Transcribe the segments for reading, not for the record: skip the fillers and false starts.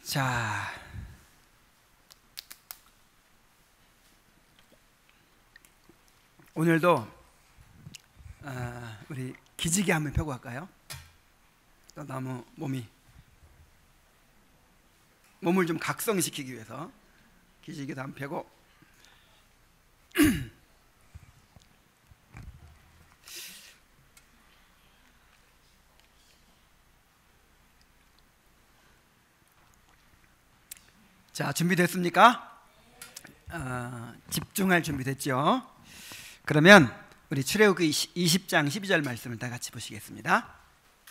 자, 오늘도 우리 기지개 한번 펴고 갈까요? 또 너무 몸을 좀 각성시키기 위해서 기지개도 한번 펴고 자, 준비됐습니까? 집중할 준비 됐죠? 그러면 우리 출애굽기 20장 12절 말씀을 다 같이 보시겠습니다.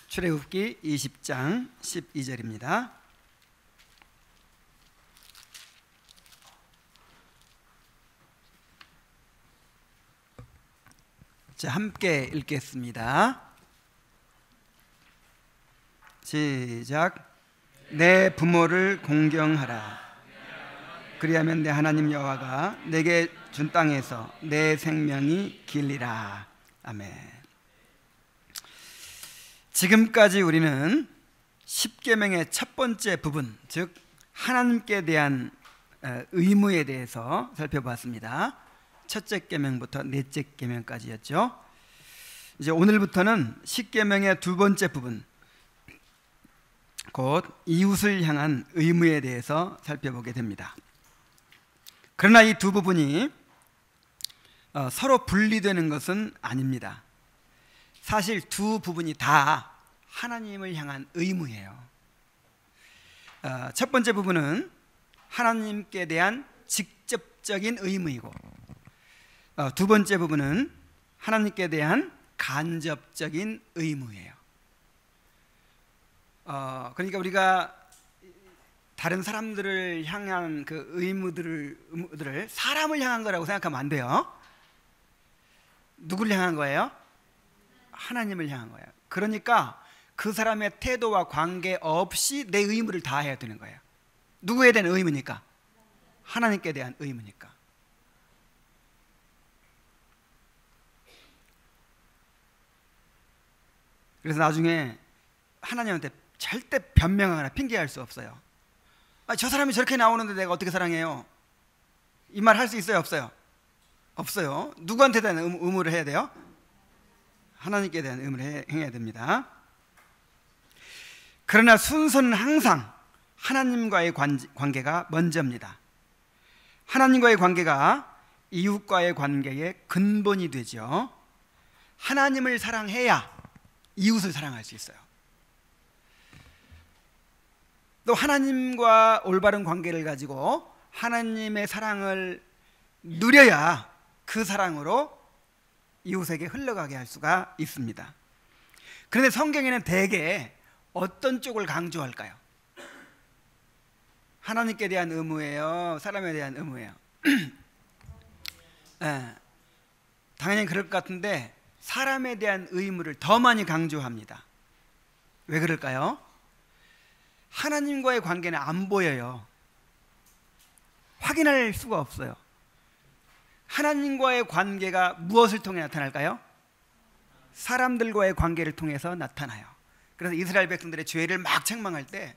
출애굽기 20장 12절입니다. 자, 함께 읽겠습니다. 시작. 내 부모를 공경하라. 그리하면 내 하나님 여호와가 내게 준 땅에서 내 생명이 길리라. 아멘. 지금까지 우리는 십계명의 첫 번째 부분, 즉 하나님께 대한 의무에 대해서 살펴봤습니다. 첫째 계명부터 넷째 계명까지였죠. 이제 오늘부터는 십계명의 두 번째 부분, 곧 이웃을 향한 의무에 대해서 살펴보게 됩니다. 그러나 이 두 부분이 서로 분리되는 것은 아닙니다. 사실 두 부분이 다 하나님을 향한 의무예요. 첫 번째 부분은 하나님께 대한 직접적인 의무이고, 두 번째 부분은 하나님께 대한 간접적인 의무예요. 그러니까 우리가 다른 사람들을 향한 그 의무들을 사람을 향한 거라고 생각하면 안 돼요. 누구를 향한 거예요? 하나님을 향한 거예요. 그러니까 그 사람의 태도와 관계없이 내 의무를 다해야 되는 거예요. 누구에 대한 의무니까? 하나님께 대한 의무니까. 그래서 나중에 하나님한테 절대 변명하거나 핑계할 수 없어요. 저 사람이 저렇게 나오는데 내가 어떻게 사랑해요? 이 말 할 수 있어요? 없어요? 없어요. 누구한테 대한 의무를 해야 돼요? 하나님께 대한 의무를 해야 됩니다. 그러나 순서는 항상 하나님과의 관계가 먼저입니다. 하나님과의 관계가 이웃과의 관계의 근본이 되죠. 하나님을 사랑해야 이웃을 사랑할 수 있어요. 또 하나님과 올바른 관계를 가지고 하나님의 사랑을 누려야 그 사랑으로 이웃에게 흘러가게 할 수가 있습니다. 그런데 성경에는 대개 어떤 쪽을 강조할까요? 하나님께 대한 의무예요? 사람에 대한 의무예요? 당연히 그럴 것 같은데 사람에 대한 의무를 더 많이 강조합니다. 왜 그럴까요? 하나님과의 관계는 안 보여요. 확인할 수가 없어요. 하나님과의 관계가 무엇을 통해 나타날까요? 사람들과의 관계를 통해서 나타나요. 그래서 이스라엘 백성들의 죄를 막 책망할 때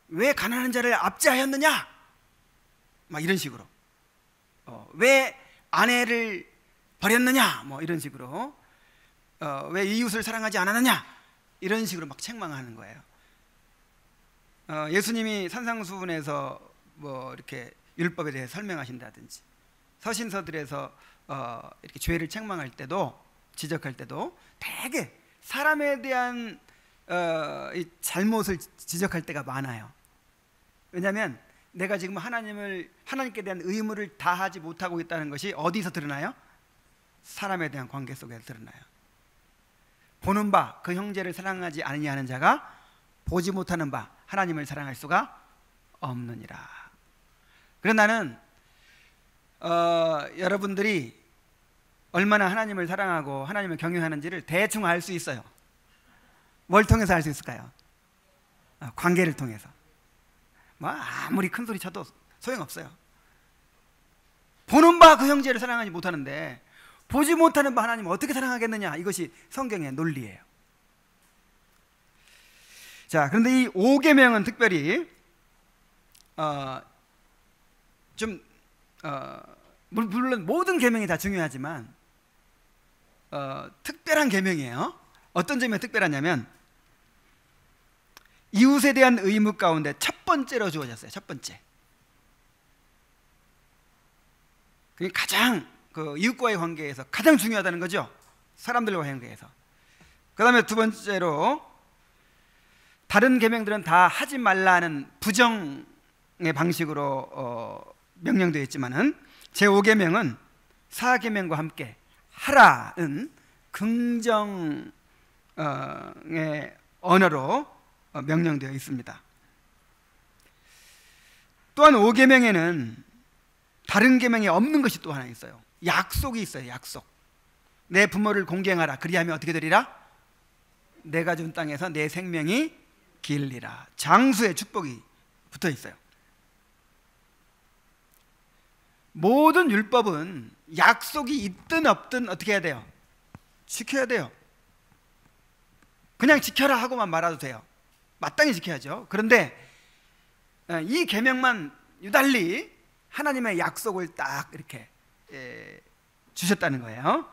왜 가난한 자를 압제하였느냐? 막 이런 식으로. 왜 아내를 버렸느냐? 뭐 이런 식으로. 왜 이웃을 사랑하지 않았느냐? 이런 식으로 막 책망하는 거예요. 예수님이 산상수훈에서 뭐 이렇게 율법에 대해 설명하신다든지 서신서들에서 이렇게 죄를 책망할 때도, 지적할 때도 되게 사람에 대한 이 잘못을 지적할 때가 많아요. 왜냐하면 내가 지금 하나님께 대한 의무를 다하지 못하고 있다는 것이 어디서 드러나요? 사람에 대한 관계 속에서 드러나요. 보는 바 그 형제를 사랑하지 아니하는 자가 보지 못하는 바 하나님을 사랑할 수가 없느니라. 그래서 나는 여러분들이 얼마나 하나님을 사랑하고 하나님을 경외하는지를 대충 알 수 있어요. 뭘 통해서 알 수 있을까요? 관계를 통해서. 뭐 아무리 큰 소리 쳐도 소용없어요. 보는 바 그 형제를 사랑하지 못하는데 보지 못하는 바 하나님을 어떻게 사랑하겠느냐, 이것이 성경의 논리예요. 자, 그런데 이 5계명은 특별히 물론 모든 계명이 다 중요하지만 특별한 계명이에요. 어떤 점이 특별하냐면 이웃에 대한 의무 가운데 첫 번째로 주어졌어요. 첫 번째. 그게 가장 이웃과의 관계에서 가장 중요하다는 거죠. 사람들과의 관계에서. 그 다음에 두 번째로 다른 계명들은 다 하지 말라는 부정의 방식으로 명령되어 있지만은 제5계명은 4계명과 함께 하라는 긍정의 언어로 명령되어 있습니다. 또한 5계명에는 다른 계명에 없는 것이 또 하나 있어요. 약속이 있어요. 약속. 내 부모를 공경하라. 그리하면 어떻게 되리라? 내가 준 땅에서 내 생명이 길리라. 장수의 축복이 붙어 있어요. 모든 율법은 약속이 있든 없든 어떻게 해야 돼요? 지켜야 돼요. 그냥 지켜라 하고만 말아도 돼요. 마땅히 지켜야죠. 그런데 이 계명만 유달리 하나님의 약속을 딱 이렇게 주셨다는 거예요.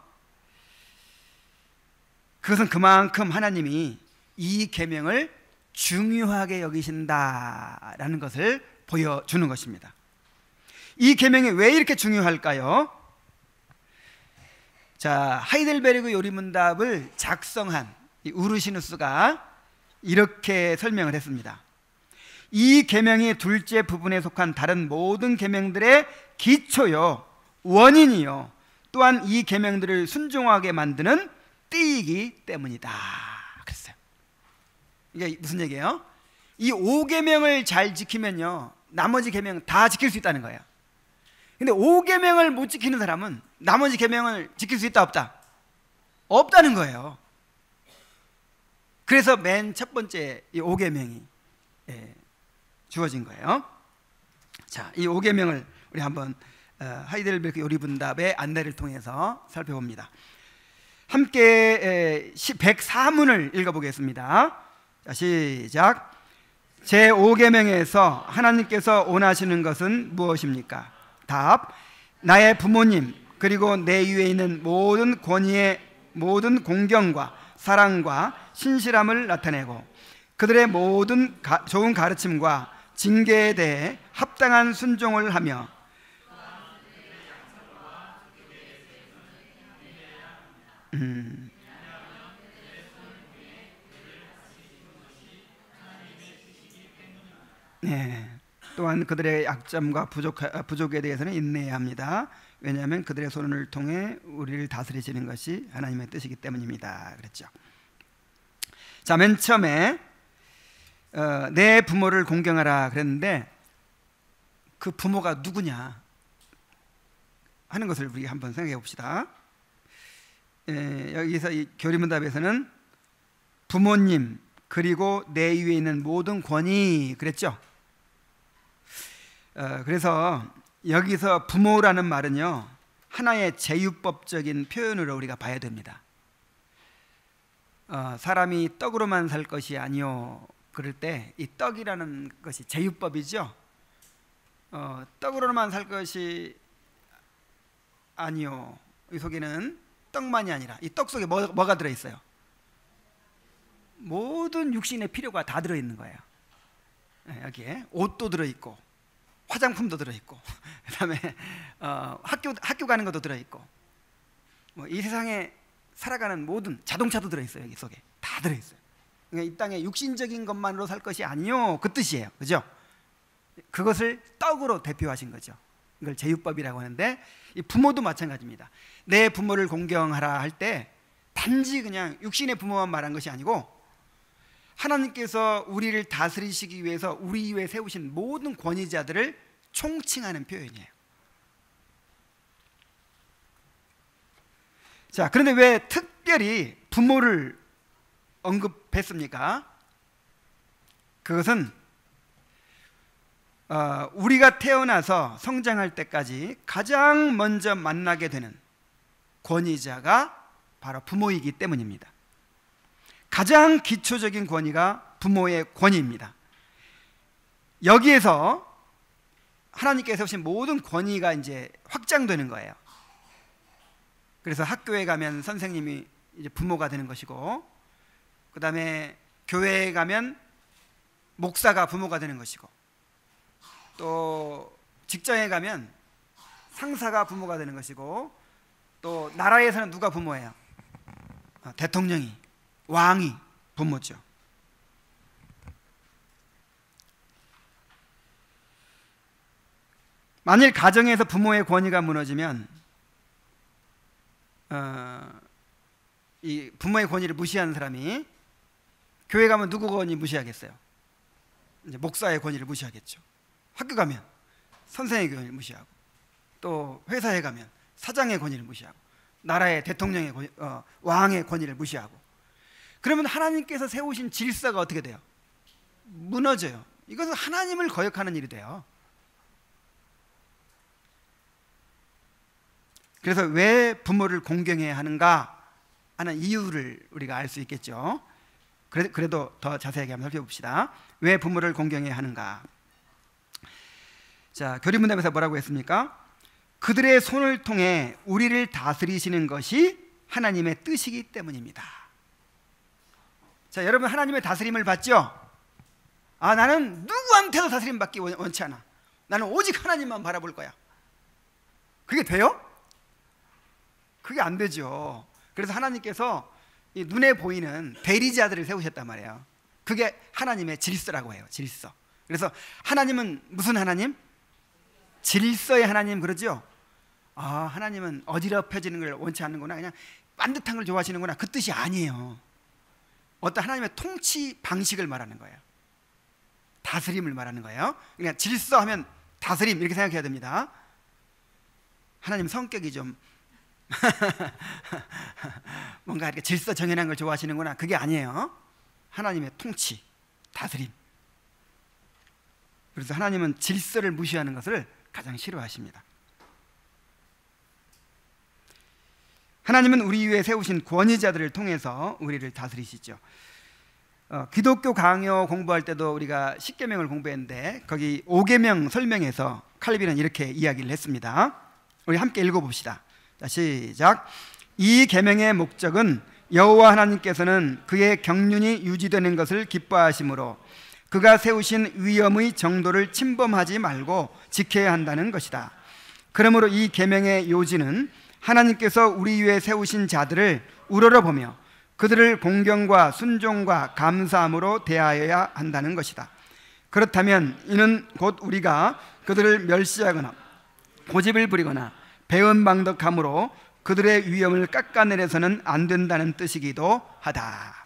그것은 그만큼 하나님이 이 계명을 중요하게 여기신다라는 것을 보여주는 것입니다. 이 계명이 왜 이렇게 중요할까요? 자, 하이델베르그 요리문답을 작성한 이 우르시누스가 이렇게 설명을 했습니다. 이 계명이 둘째 부분에 속한 다른 모든 계명들의 기초요, 원인이요, 또한 이 계명들을 순종하게 만드는 띠이기 때문이다 그랬어요. 이게 무슨 얘기예요? 이 5계명을 잘 지키면요 나머지 계명 다 지킬 수 있다는 거예요. 근데 5계명을 못 지키는 사람은 나머지 계명을 지킬 수 있다 없다? 없다는 거예요. 그래서 맨 첫 번째 이 5계명이 주어진 거예요. 자, 이 5계명을 우리 한번 하이델베르크 요리문답의 안내를 통해서 살펴봅니다. 함께 104문을 읽어보겠습니다. 자, 시작. 제5계명에서 하나님께서 원하시는 것은 무엇입니까? 답. 나의 부모님 그리고 내 위에 있는 모든 권위의 모든 공경과 사랑과 신실함을 나타내고 그들의 모든 좋은 가르침과 징계에 대해 합당한 순종을 하며 네. 또한 그들의 약점과 부족에 대해서는 인내해야 합니다. 왜냐하면 그들의 손을 통해 우리를 다스리시는 것이 하나님의 뜻이기 때문입니다. 그랬죠. 자, 맨 처음에 내 부모를 공경하라 그랬는데 그 부모가 누구냐 하는 것을 우리 한번 생각해 봅시다. 여기서 이 교리문답에서는 부모님 그리고 내 위에 있는 모든 권위 그랬죠. 그래서 여기서 부모라는 말은요 하나의 제유법적인 표현으로 우리가 봐야 됩니다. 사람이 떡으로만 살 것이 아니요 그럴 때 이 떡이라는 것이 제유법이죠. 떡으로만 살 것이 아니요, 이 속에는 떡만이 아니라 이 떡 속에 뭐가 들어있어요? 모든 육신의 필요가 다 들어있는 거예요. 여기에 옷도 들어있고 화장품도 들어있고 그 다음에 학교 가는 것도 들어있고 이 세상에 살아가는 모든 자동차도 들어있어요. 여기 속에 다 들어있어요. 그러니까 이 땅에 육신적인 것만으로 살 것이 아니요 그 뜻이에요. 그죠? 그것을 떡으로 대표하신 거죠. 이걸 제유법이라고 하는데 이 부모도 마찬가지입니다. 내 부모를 공경하라 할 때 단지 그냥 육신의 부모만 말한 것이 아니고 하나님께서 우리를 다스리시기 위해서 우리 위에 세우신 모든 권위자들을 총칭하는 표현이에요. 자, 그런데 왜 특별히 부모를 언급했습니까? 그것은 우리가 태어나서 성장할 때까지 가장 먼저 만나게 되는 권위자가 바로 부모이기 때문입니다. 가장 기초적인 권위가 부모의 권위입니다. 여기에서 하나님께서 세우신 모든 권위가 이제 확장되는 거예요. 그래서 학교에 가면 선생님이 이제 부모가 되는 것이고, 그 다음에 교회에 가면 목사가 부모가 되는 것이고, 또 직장에 가면 상사가 부모가 되는 것이고, 또 나라에서는 누가 부모예요? 대통령이, 왕이 부모죠. 만일 가정에서 부모의 권위가 무너지면 이 부모의 권위를 무시하는 사람이 교회 가면 누구 권위 무시하겠어요? 이제 목사의 권위를 무시하겠죠. 학교 가면 선생의 권위를 무시하고, 또 회사에 가면 사장의 권위를 무시하고, 나라의 대통령의 왕의 권위를 무시하고, 그러면 하나님께서 세우신 질서가 어떻게 돼요? 무너져요. 이것은 하나님을 거역하는 일이 돼요. 그래서 왜 부모를 공경해야 하는가 하는 이유를 우리가 알 수 있겠죠. 그래도 더 자세하게 한번 살펴봅시다. 왜 부모를 공경해야 하는가? 자, 교리문답에서 뭐라고 했습니까? 그들의 손을 통해 우리를 다스리시는 것이 하나님의 뜻이기 때문입니다. 자, 여러분 하나님의 다스림을 받죠? 나는 누구한테도 다스림 받기 원치 않아. 나는 오직 하나님만 바라볼 거야. 그게 돼요? 그게 안 되죠. 그래서 하나님께서 이 눈에 보이는 대리자들을 세우셨단 말이에요. 그게 하나님의 질서라고 해요. 질서. 그래서 하나님은 무슨 하나님? 질서의 하나님, 그러죠? 하나님은 어지럽혀지는 걸 원치 않는구나, 그냥 반듯한 걸 좋아하시는구나, 그 뜻이 아니에요. 어떤 하나님의 통치 방식을 말하는 거예요. 다스림을 말하는 거예요. 그냥 질서하면 다스림 이렇게 생각해야 됩니다. 하나님 성격이 좀 뭔가 이렇게 질서 정연한 걸 좋아하시는구나, 그게 아니에요. 하나님의 통치, 다스림. 그래서 하나님은 질서를 무시하는 것을 가장 싫어하십니다. 하나님은 우리 위에 세우신 권위자들을 통해서 우리를 다스리시죠. 기독교 강요 공부할 때도 우리가 십계명을 공부했는데, 거기 5계명 설명에서 칼빈은 이렇게 이야기를 했습니다. 우리 함께 읽어봅시다. 자, 시작. 이 계명의 목적은 여호와 하나님께서는 그의 경륜이 유지되는 것을 기뻐하심으로 그가 세우신 위엄의 정도를 침범하지 말고 지켜야 한다는 것이다. 그러므로 이 계명의 요지는 하나님께서 우리 위에 세우신 자들을 우러러보며 그들을 공경과 순종과 감사함으로 대하여야 한다는 것이다. 그렇다면 이는 곧 우리가 그들을 멸시하거나 고집을 부리거나 배은망덕함으로 그들의 위엄을 깎아내려서는 안 된다는 뜻이기도 하다.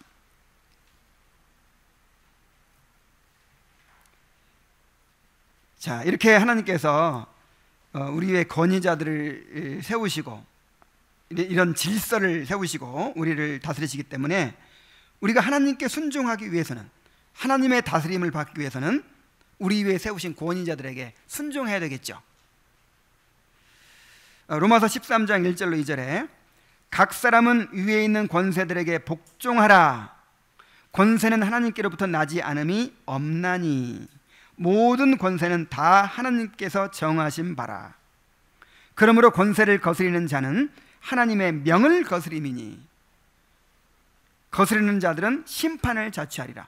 자, 이렇게 하나님께서 우리 위에 권위자들을 세우시고 이런 질서를 세우시고 우리를 다스리시기 때문에 우리가 하나님께 순종하기 위해서는, 하나님의 다스림을 받기 위해서는 우리 위에 세우신 권위자들에게 순종해야 되겠죠. 로마서 13장 1절로 2절에 각 사람은 위에 있는 권세들에게 복종하라. 권세는 하나님께로부터 나지 않음이 없나니 모든 권세는 다 하나님께서 정하신 바라. 그러므로 권세를 거스리는 자는 하나님의 명을 거스림이니 거스리는 자들은 심판을 자취하리라.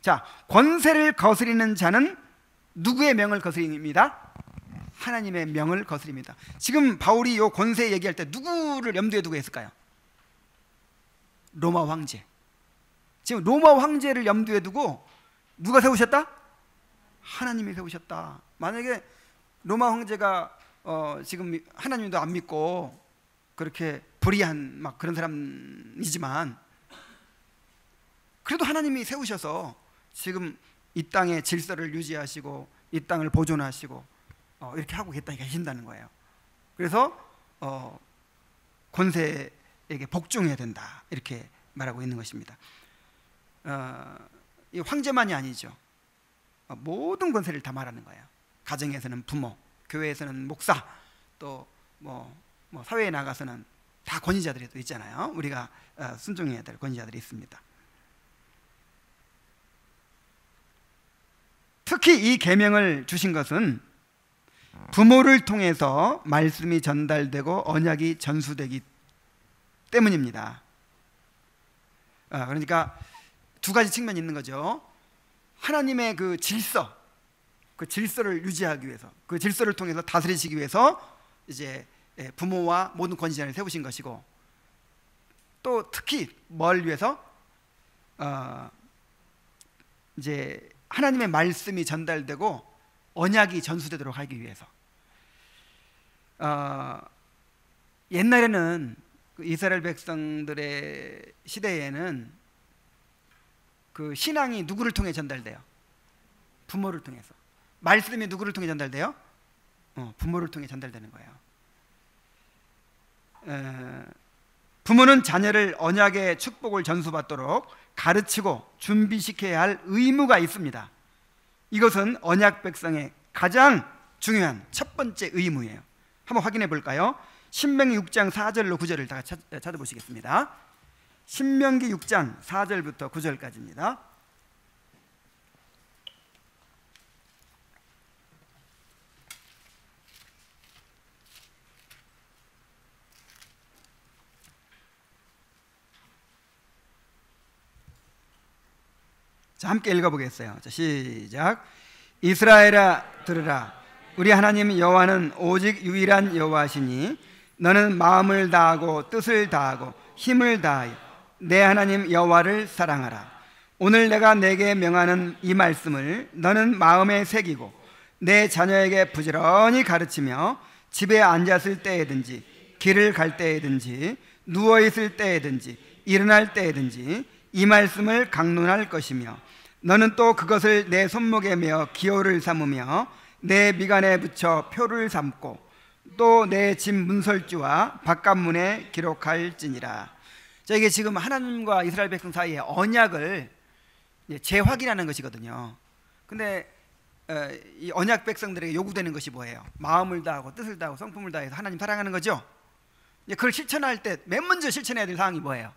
자, 권세를 거스리는 자는 누구의 명을 거스립니다? 하나님의 명을 거스립니다. 지금 바울이 이 권세 얘기할 때 누구를 염두에 두고 했을까요? 로마 황제. 지금 로마 황제를 염두에 두고 누가 세우셨다? 하나님이 세우셨다. 만약에 로마 황제가 지금 하나님도 안 믿고 그렇게 불의한 막 그런 사람이지만 그래도 하나님이 세우셔서 지금 이 땅의 질서를 유지하시고 이 땅을 보존하시고 이렇게 하고 계신다는 거예요. 그래서 권세에게 복종해야 된다, 이렇게 말하고 있는 것입니다. 이 황제만이 아니죠. 모든 권세를 다 말하는 거예요. 가정에서는 부모, 교회에서는 목사, 또 뭐 사회에 나가서는 다 권위자들이 또 있잖아요. 우리가 순종해야 될 권위자들이 있습니다. 특히 이 계명을 주신 것은 부모를 통해서 말씀이 전달되고 언약이 전수되기 때문입니다. 그러니까 두 가지 측면이 있는 거죠. 하나님의 그 질서를 유지하기 위해서, 그 질서를 통해서 다스리시기 위해서 이제 부모와 모든 권위자를 세우신 것이고, 또 특히 뭘 위해서? 이제 하나님의 말씀이 전달되고 언약이 전수되도록 하기 위해서. 옛날에는 이스라엘 백성들의 시대에는 그 신앙이 누구를 통해 전달돼요? 부모를 통해서. 말씀이 누구를 통해 전달돼요? 부모를 통해 전달되는 거예요. 부모는 자녀를 언약의 축복을 전수받도록 가르치고 준비시켜야 할 의무가 있습니다. 이것은 언약 백성의 가장 중요한 첫 번째 의무예요. 한번 확인해 볼까요? 신명기 6장 4절로 9절을 다 찾아보시겠습니다. 신명기 6장 4절부터 9절까지입니다. 자, 함께 읽어보겠어요. 자, 시작. 이스라엘아 들으라. 우리 하나님 여호와는 오직 유일한 여호와시니 너는 마음을 다하고 뜻을 다하고 힘을 다하여 내 하나님 여호와를 사랑하라. 오늘 내가 내게 명하는 이 말씀을 너는 마음에 새기고 내 자녀에게 부지런히 가르치며 집에 앉았을 때에든지 길을 갈 때에든지 누워있을 때에든지 일어날 때에든지 이 말씀을 강론할 것이며 너는 또 그것을 내 손목에 메어 기호를 삼으며 내 미간에 붙여 표를 삼고 또 내 집 문설주와 바깥문에 기록할지니라. 자, 이게 지금 하나님과 이스라엘 백성 사이의 언약을 재확인하는 것이거든요. 근데 이 언약 백성들에게 요구되는 것이 뭐예요? 마음을 다하고 뜻을 다하고 성품을 다해서 하나님 사랑하는 거죠. 그걸 실천할 때 맨 먼저 실천해야 될 사항이 뭐예요?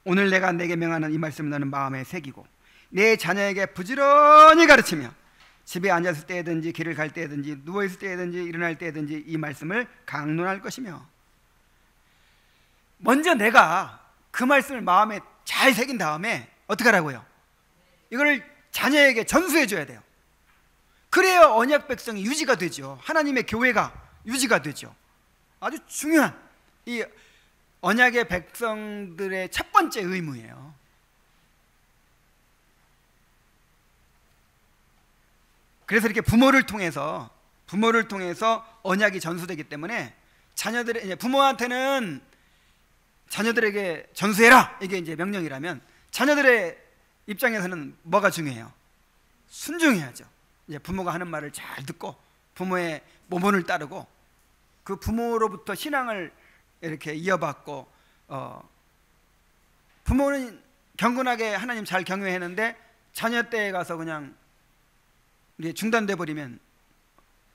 오늘 내가 내게 명하는 이 말씀을 너는 마음에 새기고 내 자녀에게 부지런히 가르치며 집에 앉았을 때든지 길을 갈 때든지 누워있을 때든지 일어날 때든지 이 말씀을 강론할 것이며, 먼저 내가 그 말씀을 마음에 잘 새긴 다음에 어떻게 하라고요? 이걸 자녀에게 전수해 줘야 돼요. 그래야 언약 백성이 유지가 되죠. 하나님의 교회가 유지가 되죠. 아주 중요한 이 언약의 백성들의 첫 번째 의무예요. 그래서 이렇게 부모를 통해서 언약이 전수되기 때문에 부모한테는 자녀들에게 전수해라, 이게 이제 명령이라면 자녀들의 입장에서는 뭐가 중요해요? 순종해야죠. 이제 부모가 하는 말을 잘 듣고 부모의 모본을 따르고 그 부모로부터 신앙을 이렇게 이어받고, 부모는 경건하게 하나님 잘 경외했는데 자녀 때에 가서 그냥 중단돼 버리면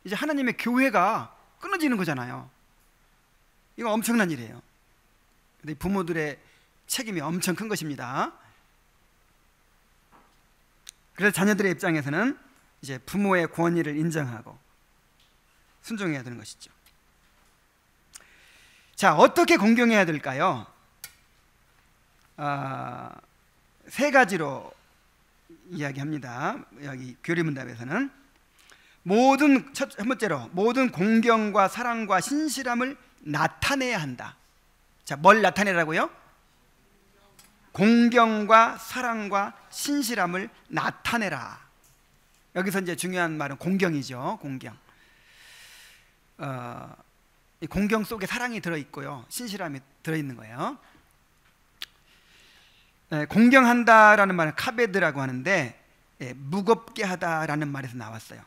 이제 하나님의 교회가 끊어지는 거잖아요. 이거 엄청난 일이에요. 근데 부모들의 책임이 엄청 큰 것입니다. 그래서 자녀들의 입장에서는 이제 부모의 권위를 인정하고 순종해야 되는 것이죠. 자, 어떻게 공경해야 될까요? 세 가지로 이야기합니다. 여기 교리문답에서는 첫 번째로 모든 공경과 사랑과 신실함을 나타내야 한다. 자, 뭘 나타내라고요? 공경과 사랑과 신실함을 나타내라. 여기서 이제 중요한 말은 공경이죠. 공경. 이 공경 속에 사랑이 들어있고요, 신실함이 들어있는 거예요. 공경한다라는 말은 카베드라고 하는데, 무겁게 하다라는 말에서 나왔어요.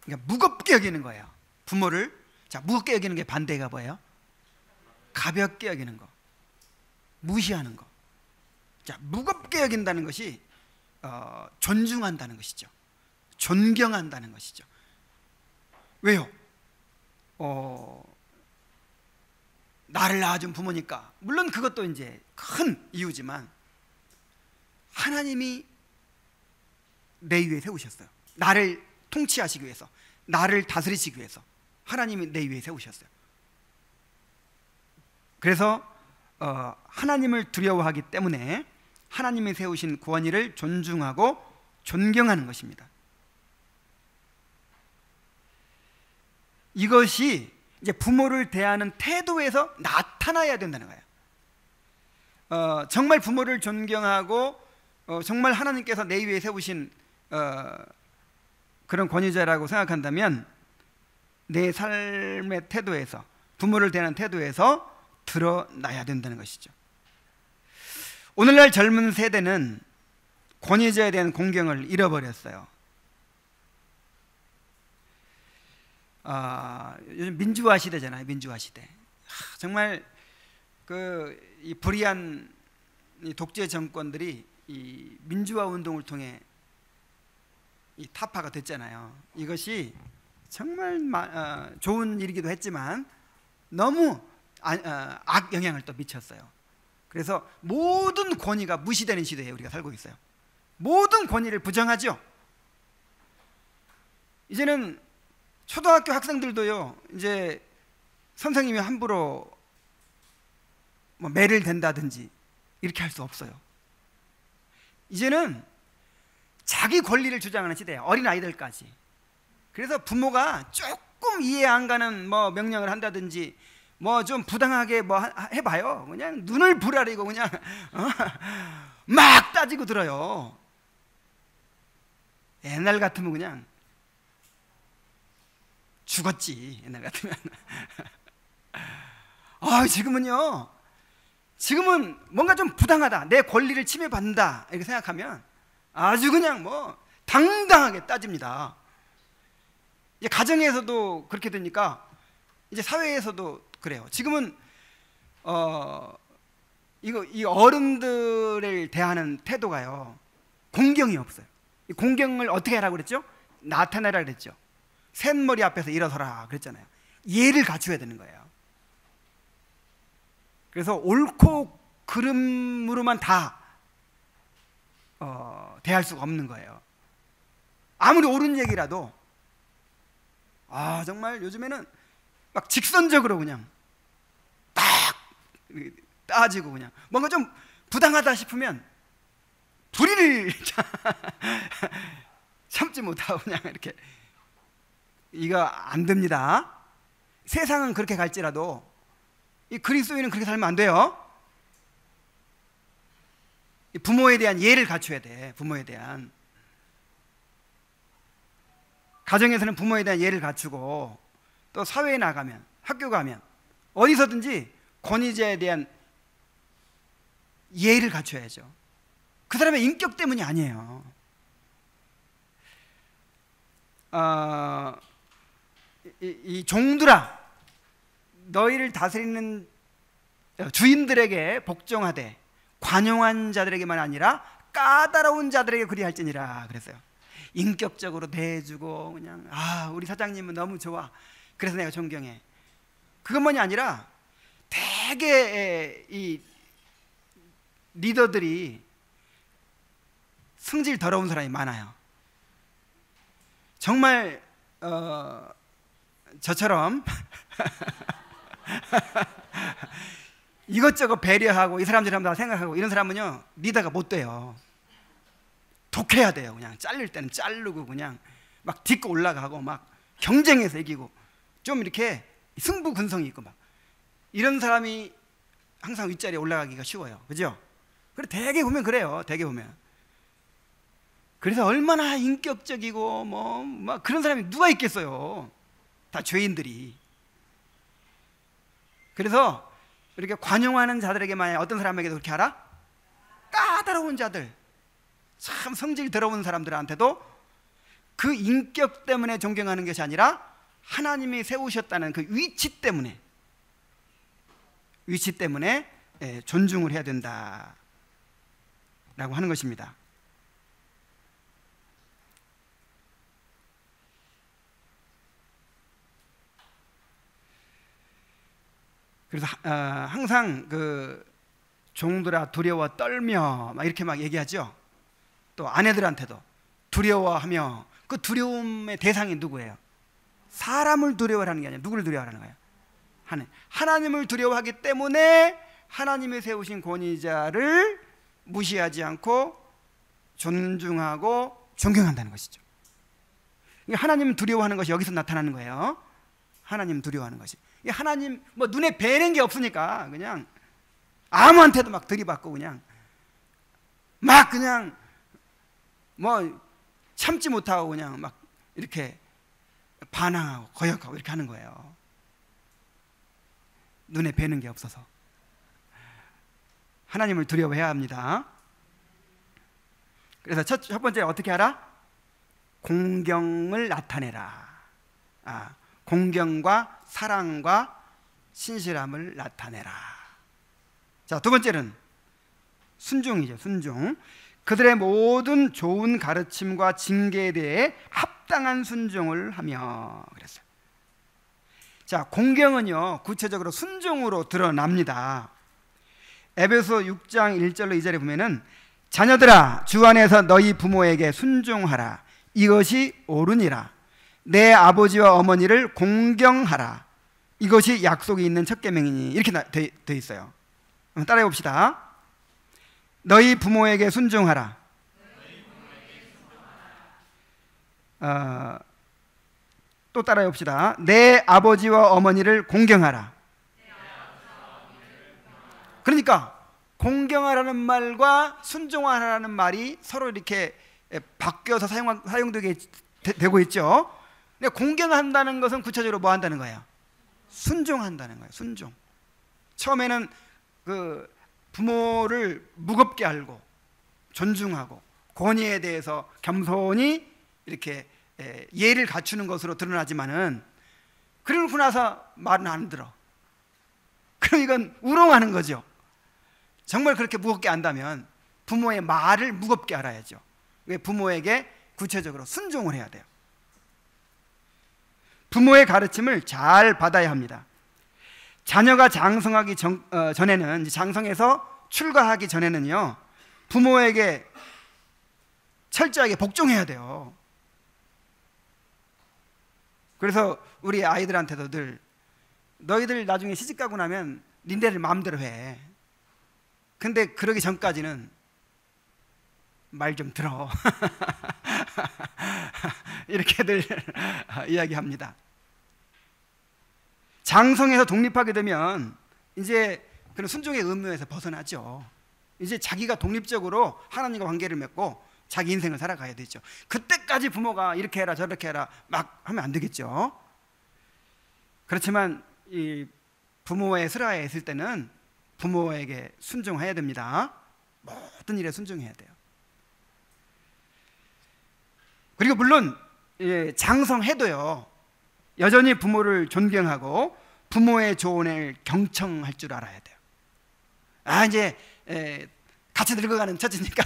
그러니까 무겁게 여기는 거예요. 부모를. 자, 무겁게 여기는 게 반대가 뭐예요? 가볍게 여기는 거, 무시하는 거. 자, 무겁게 여긴다는 것이 존중한다는 것이죠. 존경한다는 것이죠. 왜요? 나를 낳아준 부모니까. 물론 그것도 이제 큰 이유지만 하나님이 내 위에 세우셨어요. 나를 통치하시기 위해서, 나를 다스리시기 위해서 하나님이 내 위에 세우셨어요. 그래서 하나님을 두려워하기 때문에 하나님이 세우신 권위를 존중하고 존경하는 것입니다. 이것이 이제 부모를 대하는 태도에서 나타나야 된다는 거예요. 정말 부모를 존경하고 정말 하나님께서 내 위에 세우신 그런 권위자라고 생각한다면 내 삶의 태도에서, 부모를 대하는 태도에서 드러나야 된다는 것이죠. 오늘날 젊은 세대는 권위자에 대한 공경을 잃어버렸어요. 요즘 민주화 시대잖아요. 민주화 시대. 정말 이 불의한 이 독재 정권들이 이 민주화 운동을 통해 이 타파가 됐잖아요. 이것이 정말 좋은 일이기도 했지만 너무 악 영향을 또 미쳤어요. 그래서 모든 권위가 무시되는 시대에 우리가 살고 있어요. 모든 권위를 부정하죠. 이제는 초등학교 학생들도요, 이제 선생님이 함부로 뭐 매를 댄다든지 이렇게 할 수 없어요. 이제는 자기 권리를 주장하는 시대예요. 어린 아이들까지. 그래서 부모가 조금 이해 안 가는 뭐 명령을 한다든지 뭐 좀 부당하게 뭐 해봐요. 그냥 눈을 부라리고 그냥 막 따지고 들어요. 옛날 같으면 그냥 죽었지. 옛날 같으면. 지금은 뭔가 좀 부당하다, 내 권리를 침해받는다 이렇게 생각하면 아주 그냥 뭐 당당하게 따집니다. 이제 가정에서도 그렇게 되니까 이제 사회에서도 그래요. 지금은 이 어른들을 대하는 태도가요, 공경이 없어요. 이 공경을 어떻게 하라고 그랬죠? 나타내라 그랬죠. 샘머리 앞에서 일어서라 그랬잖아요. 예를 갖춰야 되는 거예요. 그래서 옳고 그름으로만 다 대할 수가 없는 거예요. 아무리 옳은 얘기라도 정말 요즘에는 막 직선적으로 그냥 딱 따지고 그냥 뭔가 좀 부당하다 싶으면 불의를 참지 못하고 그냥 이렇게, 이거 안 됩니다. 세상은 그렇게 갈지라도 이 그리스도인은 그렇게 살면 안 돼요. 부모에 대한 예를 갖춰야 돼. 부모에 대한, 가정에서는 부모에 대한 예를 갖추고 또 사회에 나가면, 학교 가면 어디서든지 권위자에 대한 예를 갖춰야죠. 그 사람의 인격 때문이 아니에요. 이 종들아, 너희를 다스리는 주인들에게 복종하되 관용한 자들에게만 아니라 까다로운 자들에게 그리할지니라 그랬어요. 인격적으로 대해주고 그냥 우리 사장님은 너무 좋아, 그래서 내가 존경해, 그것만이 아니라 되게 이 리더들이 성질 더러운 사람이 많아요. 정말 저처럼 이것저것 배려하고 이 사람들이 다 생각하고 이런 사람은요, 리더가 못 돼요. 독해야 돼요. 그냥 잘릴 때는 자르고 그냥 막 딛고 올라가고 막 경쟁해서 이기고 좀 이렇게 승부근성이 있고 막 이런 사람이 항상 윗자리에 올라가기가 쉬워요. 그죠? 그래 되게 보면 그래요. 되게 보면. 그래서 얼마나 인격적이고 뭐 막 그런 사람이 누가 있겠어요. 다 죄인들이. 그래서 이렇게 관용하는 자들에게만, 어떤 사람에게도 그렇게 하라? 까다로운 자들, 참 성질 더러운 사람들한테도 그 인격 때문에 존경하는 것이 아니라 하나님이 세우셨다는 그 위치 때문에 존중을 해야 된다라고 하는 것입니다. 그래서 항상 그 종들아 두려워 떨며 막 이렇게 막 얘기하죠. 또 아내들한테도 두려워하며 그 두려움의 대상이 누구예요? 사람을 두려워하는 게 아니라 누구를 두려워하는 거예요? 하나님을 두려워하기 때문에 하나님이 세우신 권위자를 무시하지 않고 존중하고 존경한다는 것이죠. 하나님 두려워하는 것이 여기서 나타나는 거예요. 하나님 두려워하는 것이. 하나님 뭐 눈에 뵈는 게 없으니까 그냥 아무한테도 막 들이받고 그냥 뭐 참지 못하고 그냥 막 이렇게 반항하고 거역하고 이렇게 하는 거예요. 눈에 뵈는 게 없어서. 하나님을 두려워해야 합니다. 그래서 첫 번째 어떻게 하라? 공경을 나타내라. 공경과 사랑과 신실함을 나타내라. 자, 두 번째는 순종이죠. 순종. 그들의 모든 좋은 가르침과 징계에 대해 합당한 순종을 하며 그랬어요. 자, 공경은요 구체적으로 순종으로 드러납니다. 에베소 6장 1절로 2절에 보면은 자녀들아 주 안에서 너희 부모에게 순종하라. 이것이 옳으니라. 내 아버지와 어머니를 공경하라. 이것이 약속이 있는 첫 계명이니. 이렇게 돼 있어요. 한번 따라해 봅시다. 너희 부모에게 순종하라. 또 따라해 봅시다. 내 아버지와 어머니를 공경하라. 그러니까 공경하라는 말과 순종하라는 말이 서로 이렇게 바뀌어서 사용되게 되고 있죠. 근데 공경한다는 것은 구체적으로 뭐 한다는 거예요? 순종한다는 거예요. 순종. 처음에는 그 부모를 무겁게 알고 존중하고 권위에 대해서 겸손히 이렇게 예를 갖추는 것으로 드러나지만은 그러고 나서 말은 안 들어. 그럼 이건 우롱하는 거죠. 정말 그렇게 무겁게 안다면 부모의 말을 무겁게 알아야죠. 부모에게 구체적으로 순종을 해야 돼요. 부모의 가르침을 잘 받아야 합니다. 자녀가 장성하기 전에는, 장성해서 출가하기 전에는요 부모에게 철저하게 복종해야 돼요. 그래서 우리 아이들한테도 늘 너희들 나중에 시집가고 나면 닌데를 마음대로 해. 근데 그러기 전까지는 말 좀 들어. 이렇게들 이야기합니다. 장성해서 독립하게 되면 이제 그런 순종의 의무에서 벗어나죠. 이제 자기가 독립적으로 하나님과 관계를 맺고 자기 인생을 살아가야 되죠. 그때까지 부모가 이렇게 해라 저렇게 해라 막 하면 안 되겠죠. 그렇지만 이 부모의 슬하에 있을 때는 부모에게 순종해야 됩니다. 모든 일에 순종해야 돼요. 그리고 물론 장성해도요 여전히 부모를 존경하고 부모의 조언을 경청할 줄 알아야 돼요. 이제 같이 늙어가는 처지니까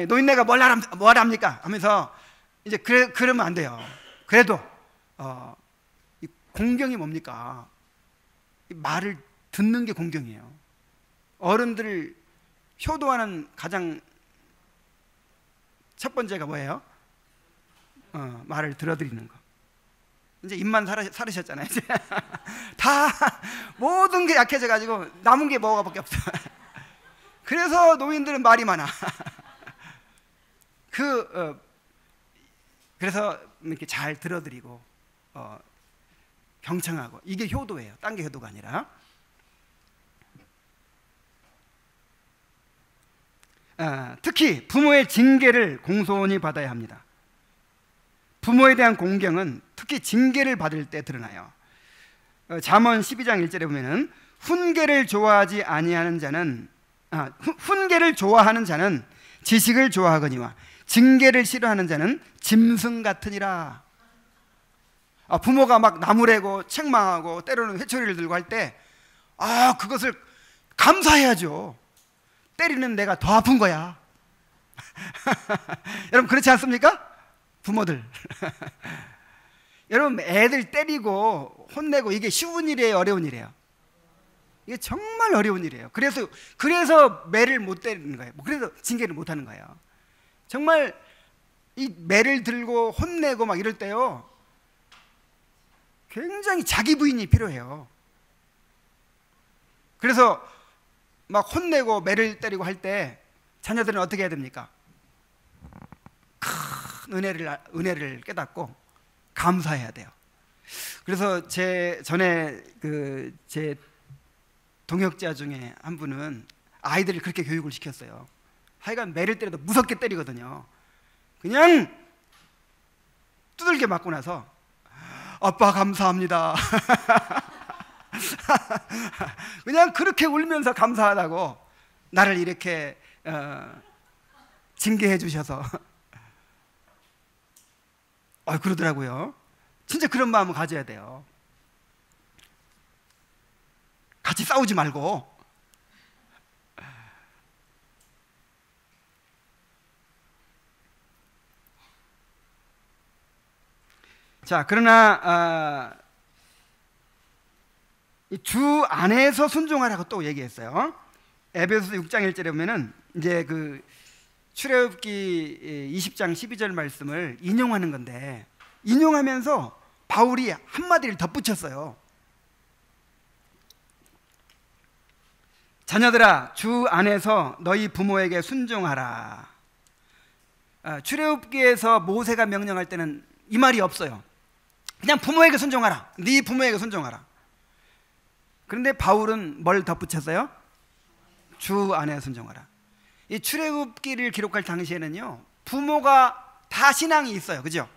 노인네가 뭘 합니까? 하면서 이제 그러면 안 돼요. 그래도 이 공경이 뭡니까? 이 말을 듣는 게 공경이에요. 어른들을 효도하는 가장 첫 번째가 뭐예요? 말을 들어드리는 거. 이제 입만 사르셨잖아요. 이제 다 모든 게 약해져 가지고 남은 게 뭐가밖에 없어. 그래서 노인들은 말이 많아. 그래서 이렇게 잘 들어드리고 경청하고 이게 효도예요. 딴 게 효도가 아니라. 특히 부모의 징계를 공손히 받아야 합니다. 부모에 대한 공경은 특히 징계를 받을 때 드러나요. 잠언 12장 1절에 보면은 훈계를 좋아하지 아니하는 자는 훈계를 좋아하는 자는 지식을 좋아하거니와 징계를 싫어하는 자는 짐승 같으니라. 부모가 막 나무래고 책망하고 때로는 회초리를 들고 할 때 그것을 감사해야죠. 때리는 내가 더 아픈 거야. 여러분 그렇지 않습니까? 부모들 여러분 애들 때리고 혼내고 이게 쉬운 일이에요? 어려운 일이에요? 이게 정말 어려운 일이에요. 그래서 매를 못 때리는 거예요. 그래서 징계를 못 하는 거예요. 정말 이 매를 들고 혼내고 막 이럴 때요, 굉장히 자기 부인이 필요해요. 그래서 막 혼내고 매를 때리고 할 때 자녀들은 어떻게 해야 됩니까? 큰 은혜를 깨닫고 감사해야 돼요. 그래서 제 전에 제 동역자 중에 한 분은 아이들을 그렇게 교육을 시켰어요. 하여간 매를 때려도 무섭게 때리거든요. 그냥 두들겨 맞고 나서 아빠 감사합니다. 그냥 그렇게 울면서 감사하다고 나를 이렇게 징계해 주셔서 그러더라고요. 진짜 그런 마음을 가져야 돼요. 같이 싸우지 말고. 자, 그러나 주 안에서 순종하라고 또 얘기했어요. 에베소서 6장 1절에 보면은 이제 그 출애굽기 20장 12절 말씀을 인용하는 건데, 인용하면서 바울이 한마디를 덧붙였어요. 자녀들아, 주 안에서 너희 부모에게 순종하라. 출애굽기에서 모세가 명령할 때는 이 말이 없어요. 그냥 부모에게 순종하라. 네 부모에게 순종하라. 그런데 바울은 뭘 덧붙였어요? 주 안에 순종하라. 이 출애굽기를 기록할 당시에는요, 부모가 다 신앙이 있어요. 그죠?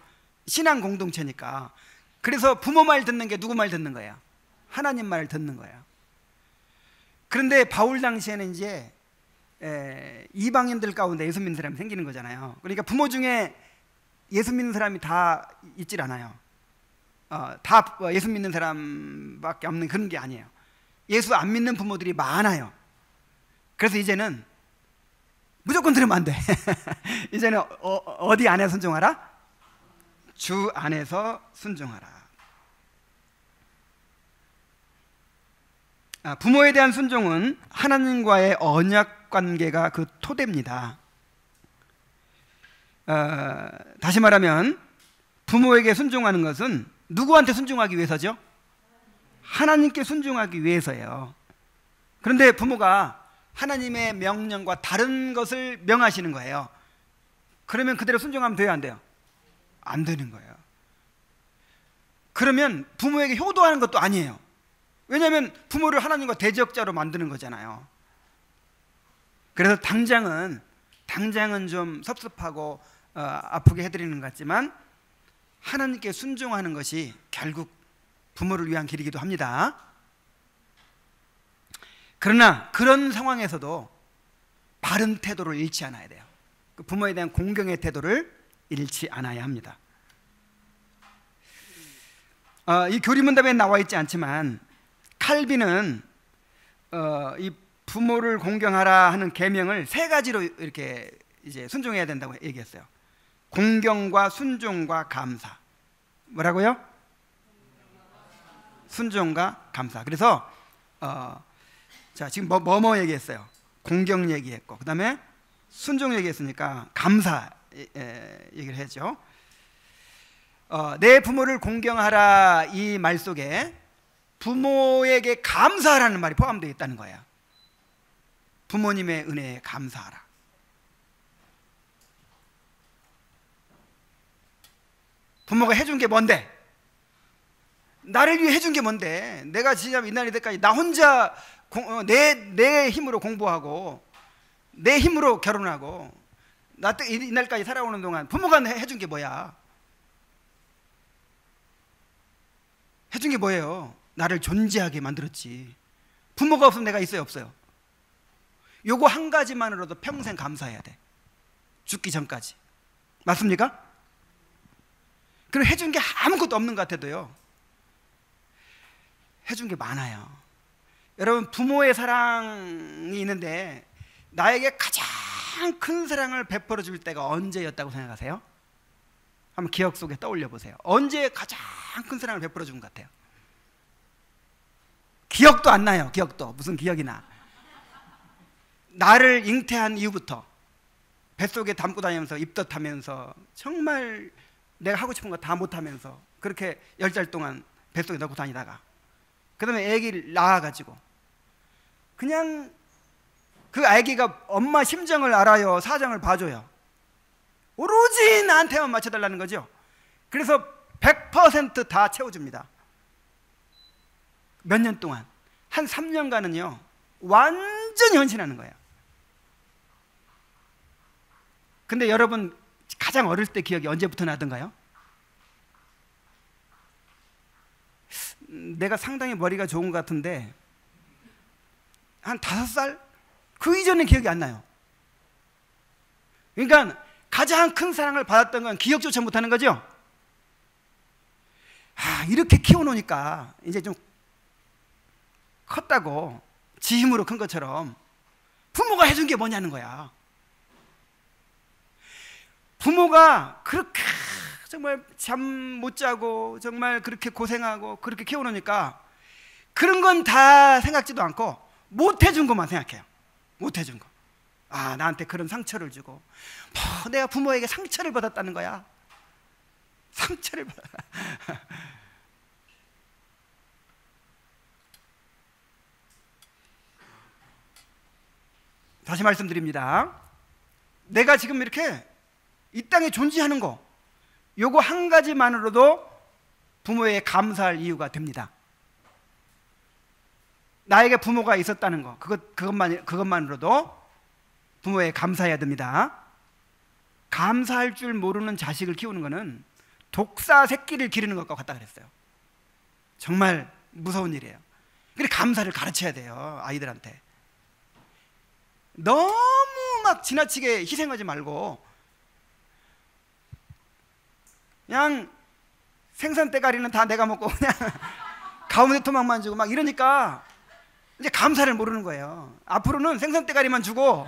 신앙 공동체니까. 그래서 부모 말 듣는 게 누구 말 듣는 거예요? 하나님 말 듣는 거예요. 그런데 바울 당시에는 이제 이방인들 가운데 예수 믿는 사람이 생기는 거잖아요. 그러니까 부모 중에 예수 믿는 사람이 다 있질 않아요. 다 예수 믿는 사람밖에 없는 그런 게 아니에요. 예수 안 믿는 부모들이 많아요. 그래서 이제는 무조건 들으면 안 돼. 이제는 어디 안에 순종하라? 주 안에서 순종하라. 부모에 대한 순종은 하나님과의 언약 관계가 그 토대입니다. 다시 말하면 부모에게 순종하는 것은 누구한테 순종하기 위해서죠? 하나님께 순종하기 위해서예요. 그런데 부모가 하나님의 명령과 다른 것을 명하시는 거예요. 그러면 그대로 순종하면 돼요, 안 돼요? 안 되는 거예요. 그러면 부모에게 효도하는 것도 아니에요. 왜냐하면 부모를 하나님과 대적자로 만드는 거잖아요. 그래서 당장은 좀 섭섭하고 아프게 해드리는 것 같지만 하나님께 순종하는 것이 결국 부모를 위한 길이기도 합니다. 그러나 그런 상황에서도 바른 태도를 잃지 않아야 돼요. 부모에 대한 공경의 태도를 잃지 않아야 합니다. 이 교리문답에 나와 있지 않지만 칼빈은 이 부모를 공경하라 하는 계명을 세 가지로 이렇게 이제 순종해야 된다고 얘기했어요. 공경과 순종과 감사. 뭐라고요? 순종과 감사. 그래서 자, 지금 뭐 얘기했어요? 공경 얘기했고, 그 다음에 순종 얘기했으니까 감사 얘기를 했죠. 내 부모를 공경하라 이 말 속에 부모에게 감사하라는 말이 포함되어 있다는 거예요. 부모님의 은혜에 감사하라. 부모가 해준 게 뭔데? 나를 위해 해준 게 뭔데? 내가 진짜 이날이 때까지 나 혼자 내 힘으로 공부하고 내 힘으로 결혼하고 이날까지 살아오는 동안 부모가 해준 게 뭐야? 해준 게 뭐예요? 나를 존재하게 만들었지. 부모가 없으면 내가 있어요, 없어요? 요거 한 가지만으로도 평생 감사해야 돼. 죽기 전까지. 맞습니까? 그리고 해준 게 아무것도 없는 것 같아도요, 해준 게 많아요. 여러분, 부모의 사랑이 있는데 나에게 가장 큰 사랑을 베풀어 줄 때가 언제였다고 생각하세요? 한번 기억 속에 떠올려 보세요. 언제 가장 큰 사랑을 베풀어 준 것 같아요? 기억도 안 나요. 기억도 무슨 기억이 나? 나를 잉태한 이후부터 뱃속에 담고 다니면서 입덧하면서 정말 내가 하고 싶은 거 다 못하면서 그렇게 10달 동안 뱃속에 넣고 다니다가 그 다음에 아기를 낳아가지고 그냥 그 아기가 엄마 심정을 알아요, 사정을 봐줘요. 오로지 나한테만 맞춰달라는 거죠. 그래서 100% 채워줍니다. 몇 년 동안, 한 3년간은요 완전히 헌신하는 거예요. 근데 여러분 가장 어릴 때 기억이 언제부터 나던가요? 내가 상당히 머리가 좋은 것 같은데 한 5살? 그 이전에 기억이 안 나요. 그러니까 가장 큰 사랑을 받았던 건 기억조차 못하는 거죠. 이렇게 키워놓으니까 이제 좀 컸다고 지 힘으로 큰 것처럼 부모가 해준 게 뭐냐는 거야. 부모가 그렇게 정말 잠 못 자고 정말 그렇게 고생하고 그렇게 키워놓으니까 그런 건 다 생각지도 않고 못 해준 것만 생각해요. 못 해준 거. 나한테 그런 상처를 주고 내가 부모에게 상처를 받았다는 거야. 상처를 받아. 다시 말씀드립니다. 내가 지금 이렇게 이 땅에 존재하는 거, 요거 한 가지만으로도 부모에게 감사할 이유가 됩니다. 나에게 부모가 있었다는 거, 그것만으로도 부모에게 감사해야 됩니다. 감사할 줄 모르는 자식을 키우는 거는 독사 새끼를 기르는 것과 같다 그랬어요. 정말 무서운 일이에요. 그래서 감사를 가르쳐야 돼요, 아이들한테. 너무 막 지나치게 희생하지 말고 그냥 생선 대가리는 다 내가 먹고 그냥 가운데 토막만 주고 막 이러니까 이제 감사를 모르는 거예요. 앞으로는 생선 대가리만 주고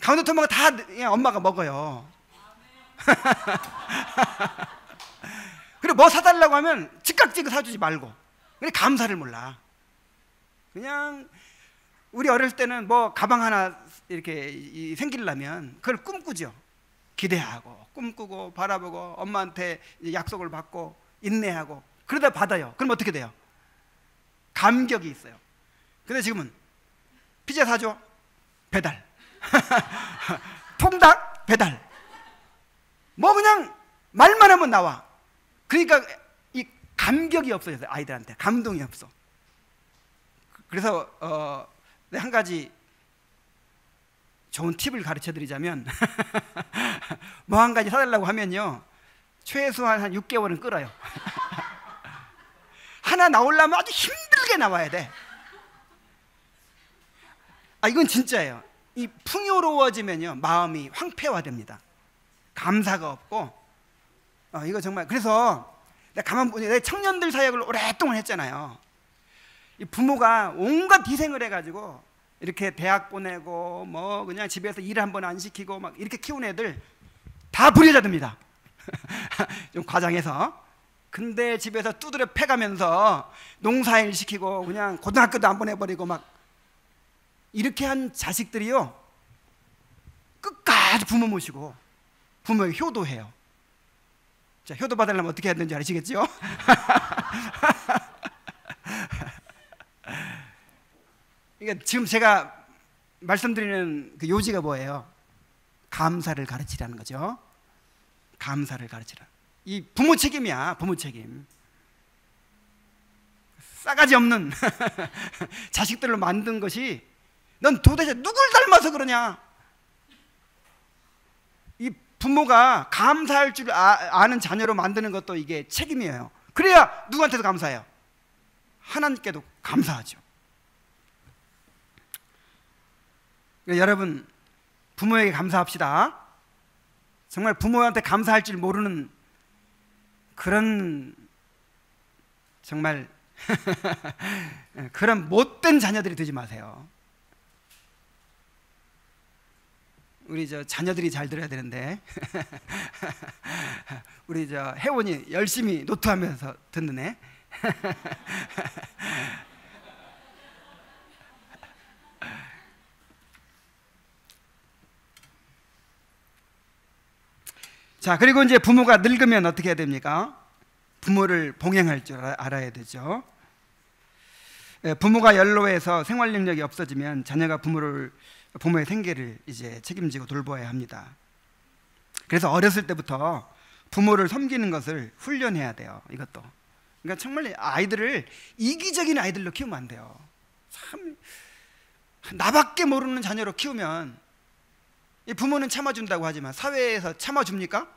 가운데 토막은 다 그냥 엄마가 먹어요. 그리고 뭐 사달라고 하면 즉각적으로 사주지 말고. 그래 감사를 몰라. 그냥 우리 어릴 때는 뭐 가방 하나 이렇게 생기려면 그걸 꿈꾸죠. 기대하고 꿈꾸고 바라보고 엄마한테 약속을 받고 인내하고 그러다 받아요. 그럼 어떻게 돼요? 감격이 있어요. 근데 지금은 피자 사줘? 배달. 통닭? 배달. 뭐 그냥 말만 하면 나와. 그러니까 이 감격이 없어요. 아이들한테 감동이 없어. 그래서 한 가지 좋은 팁을 가르쳐 드리자면 뭐 한 가지 사달라고 하면요 최소한 한 6개월은 끌어요. 하나 나오려면 아주 힘들게 나와야 돼. 이건 진짜예요. 이 풍요로워지면요 마음이 황폐화됩니다. 감사가 없고 이거 정말. 그래서 내가 가만 보니 내가 청년들 사역을 오랫동안 했잖아요. 이 부모가 온갖 희생을 해가지고 이렇게 대학 보내고 뭐 그냥 집에서 일 한 번 안 시키고 막 이렇게 키운 애들 다 불효자됩니다. 좀 과장해서. 근데 집에서 두드려 패가면서 농사일 시키고 그냥 고등학교도 안 보내버리고 막 이렇게 한 자식들이요 끝까지 부모 모시고 부모에게 효도해요. 자, 효도 받으려면 어떻게 해야 되는지 아시겠죠? 그러니까 지금 제가 말씀드리는 그 요지가 뭐예요? 감사를 가르치라는 거죠. 감사를 가르치라. 이 부모 책임이야. 부모 책임. 싸가지 없는 자식들로 만든 것이 넌 도대체 누굴 닮아서 그러냐? 이 부모가 감사할 줄 아는 자녀로 만드는 것도 이게 책임이에요. 그래야 누구한테도 감사해요? 하나님께도 감사하죠. 그러니까 여러분 부모에게 감사합시다. 정말 부모한테 감사할 줄 모르는 그런 정말 그런 못된 자녀들이 되지 마세요. 우리 자녀들이 잘 들어야 되는데 우리 혜원이 열심히 노트하면서 듣는 애. 자, 그리고 이제 부모가 늙으면 어떻게 해야 됩니까? 부모를 봉양할 줄 알아야 되죠. 부모가 연로해서 생활 능력이 없어지면 자녀가 부모의 생계를 이제 책임지고 돌보아야 합니다. 그래서 어렸을 때부터 부모를 섬기는 것을 훈련해야 돼요. 이것도. 그러니까 정말 아이들을 이기적인 아이들로 키우면 안 돼요. 참 나밖에 모르는 자녀로 키우면, 이 부모는 참아준다고 하지만 사회에서 참아줍니까?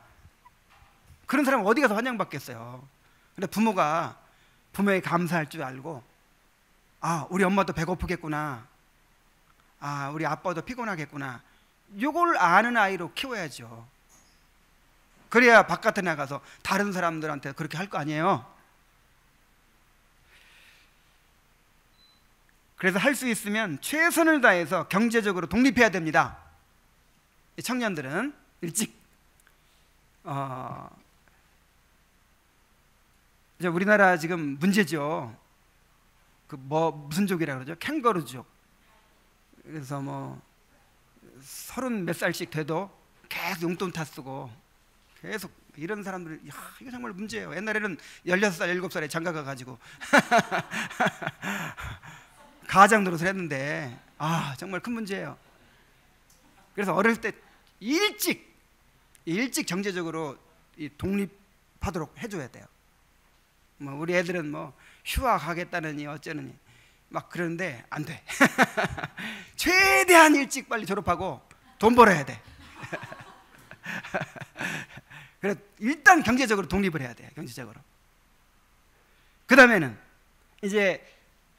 그런 사람은 어디 가서 환영받겠어요. 근데 부모가 부모에 감사할 줄 알고, 아, 우리 엄마도 배고프겠구나, 아, 우리 아빠도 피곤하겠구나, 이걸 아는 아이로 키워야죠. 그래야 바깥에 나가서 다른 사람들한테 그렇게 할 거 아니에요. 그래서 할 수 있으면 최선을 다해서 경제적으로 독립해야 됩니다. 청년들은 일찍 이제 우리나라 지금 문제죠. 무슨 족이라 그러죠? 캥거루족. 그래서 뭐 30 몇 살씩 돼도 계속 용돈 타 쓰고 계속 이런 사람들, 이거 정말 문제예요. 옛날에는 16살, 17살에 장가 가가지고 가장 노릇을 했는데, 정말 큰 문제예요. 그래서 어릴 때 일찍 경제적으로 독립하도록 해줘야 돼요. 뭐 우리 애들은 뭐 휴학하겠다느니 어쩌느니 막 그러는데 안 돼. 최대한 일찍 빨리 졸업하고 돈 벌어야 돼. 그래, 일단 경제적으로 독립을 해야 돼요. 경제적으로. 그 다음에는 이제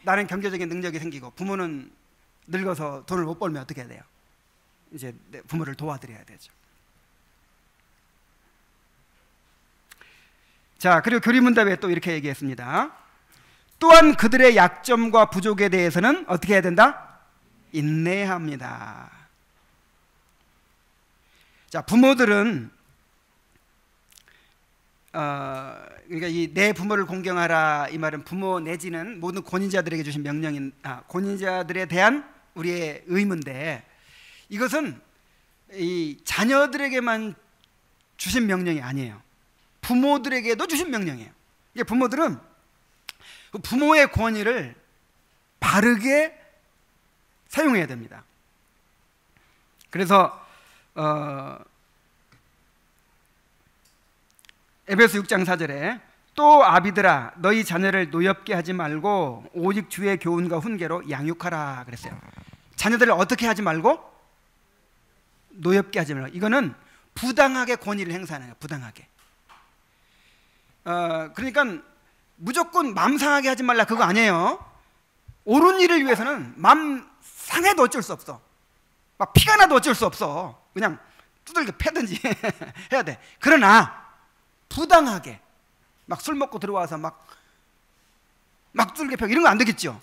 나는 경제적인 능력이 생기고 부모는 늙어서 돈을 못 벌면 어떻게 해야 돼요? 이제 부모를 도와드려야 되죠. 자, 그리고 교리문답에 또 이렇게 얘기했습니다. 또한 그들의 약점과 부족에 대해서는 어떻게 해야 된다? 인내해야 합니다. 자, 부모들은 그러니까 이 내 부모를 공경하라, 이 말은 부모 내지는 모든 권위자들에게 주신 명령인, 권위자들에 대한 우리의 의무인데, 이것은 이 자녀들에게만 주신 명령이 아니에요. 부모들에게도 주신 명령이에요. 이게 부모들은 부모의 권위를 바르게 사용해야 됩니다. 그래서 에베소 6장 4절에 또 아비들아 너희 자녀를 노엽게 하지 말고 오직 주의 교훈과 훈계로 양육하라 그랬어요. 자녀들을 어떻게 하지 말고? 노엽게 하지 말고. 이거는 부당하게 권위를 행사하는 거예요. 부당하게. 그러니까 무조건 맘 상하게 하지 말라 그거 아니에요. 옳은 일을 위해서는 맘 상해도 어쩔 수 없어. 막 피가 나도 어쩔 수 없어. 그냥 두들겨 패든지 해야 돼. 그러나 부당하게 막 술 먹고 들어와서 막 두들겨 패고 이런 거 안 되겠죠.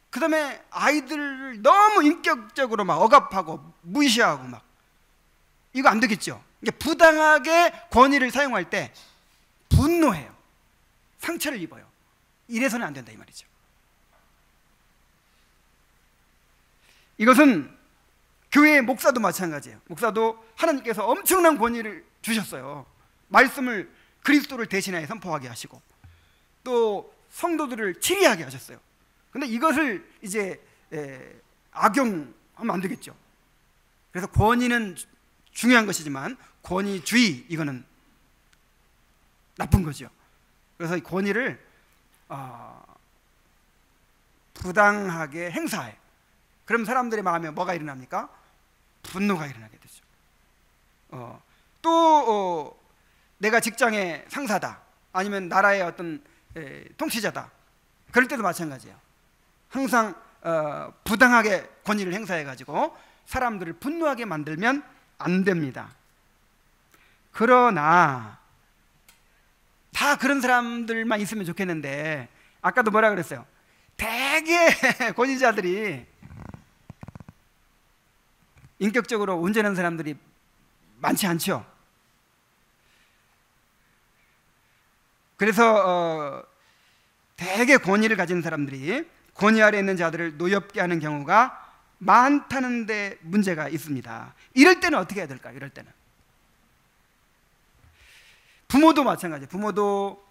그 다음에 아이들을 너무 인격적으로 막 억압하고 무시하고 막 이거 안 되겠죠. 이게 부당하게 권위를 사용할 때 분노해요. 상처를 입어요. 이래서는 안 된다 이 말이죠. 이것은 교회의 목사도 마찬가지예요. 목사도 하나님께서 엄청난 권위를 주셨어요. 말씀을 그리스도를 대신하여 선포하게 하시고 또 성도들을 치리하게 하셨어요. 근데 이것을 이제 악용하면 안 되겠죠. 그래서 권위는 중요한 것이지만 권위주의 이거는 나쁜 거죠. 그래서 이 권위를 부당하게 행사해. 그럼 사람들의 마음에 뭐가 일어납니까? 분노가 일어나게 되죠. 또 내가 직장의 상사다 아니면 나라의 어떤 통치자다 그럴 때도 마찬가지예요. 항상 부당하게 권위를 행사해 가지고 사람들을 분노하게 만들면 안 됩니다. 그러나 다 그런 사람들만 있으면 좋겠는데 아까도 뭐라 그랬어요? 대개 권위자들이 인격적으로 온전한 사람들이 많지 않죠. 그래서 대개 권위를 가진 사람들이 권위 아래 있는 자들을 노엽게 하는 경우가 많다는 데 문제가 있습니다. 이럴 때는 어떻게 해야 될까요? 이럴 때는 부모도 마찬가지예요. 부모도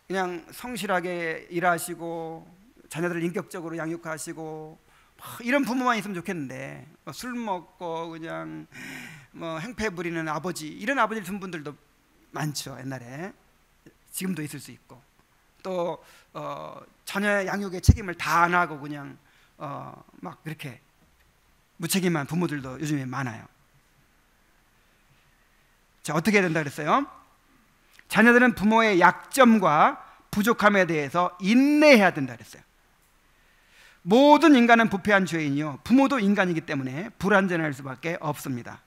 그냥 성실하게 일하시고 자녀들을 인격적으로 양육하시고 이런 부모만 있으면 좋겠는데 술 먹고 그냥 행패 부리는 아버지, 이런 아버지를 둔 분들도 많죠. 옛날에. 지금도 있을 수 있고, 또 자녀의 양육의 책임을 다 안 하고 그냥 막 이렇게 무책임한 부모들도 요즘에 많아요. 자, 어떻게 해야 된다 그랬어요? 자녀들은 부모의 약점과 부족함에 대해서 인내해야 된다 그랬어요. 모든 인간은 부패한 죄인이요, 부모도 인간이기 때문에 불완전할 수밖에 없습니다.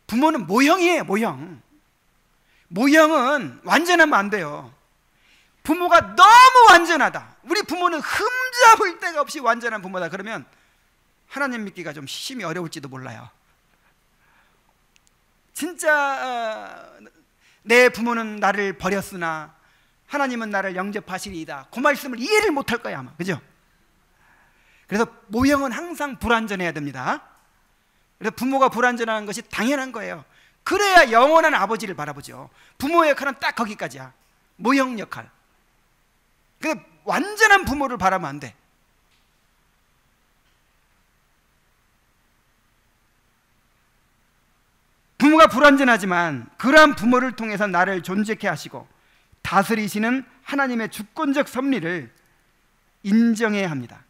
부모는 모형이에요. 모형은 완전하면 안 돼요. 부모가 너무 완전하다, 우리 부모는 흠잡을 데가 없이 완전한 부모다, 그러면 하나님 믿기가 좀 심히 어려울지도 몰라요. 진짜 내 부모는 나를 버렸으나 하나님은 나를 영접하시리이다, 그 말씀을 이해를 못할 거야 아마. 그죠? 그래서 모형은 항상 불완전해야 됩니다. 그래서 부모가 불완전한 것이 당연한 거예요. 그래야 영원한 아버지를 바라보죠. 부모의 역할은 딱 거기까지야, 모형 역할. 근데 완전한 부모를 바라면 안 돼. 부모가 불완전하지만 그러한 부모를 통해서 나를 존재케 하시고 다스리시는 하나님의 주권적 섭리를 인정해야 합니다.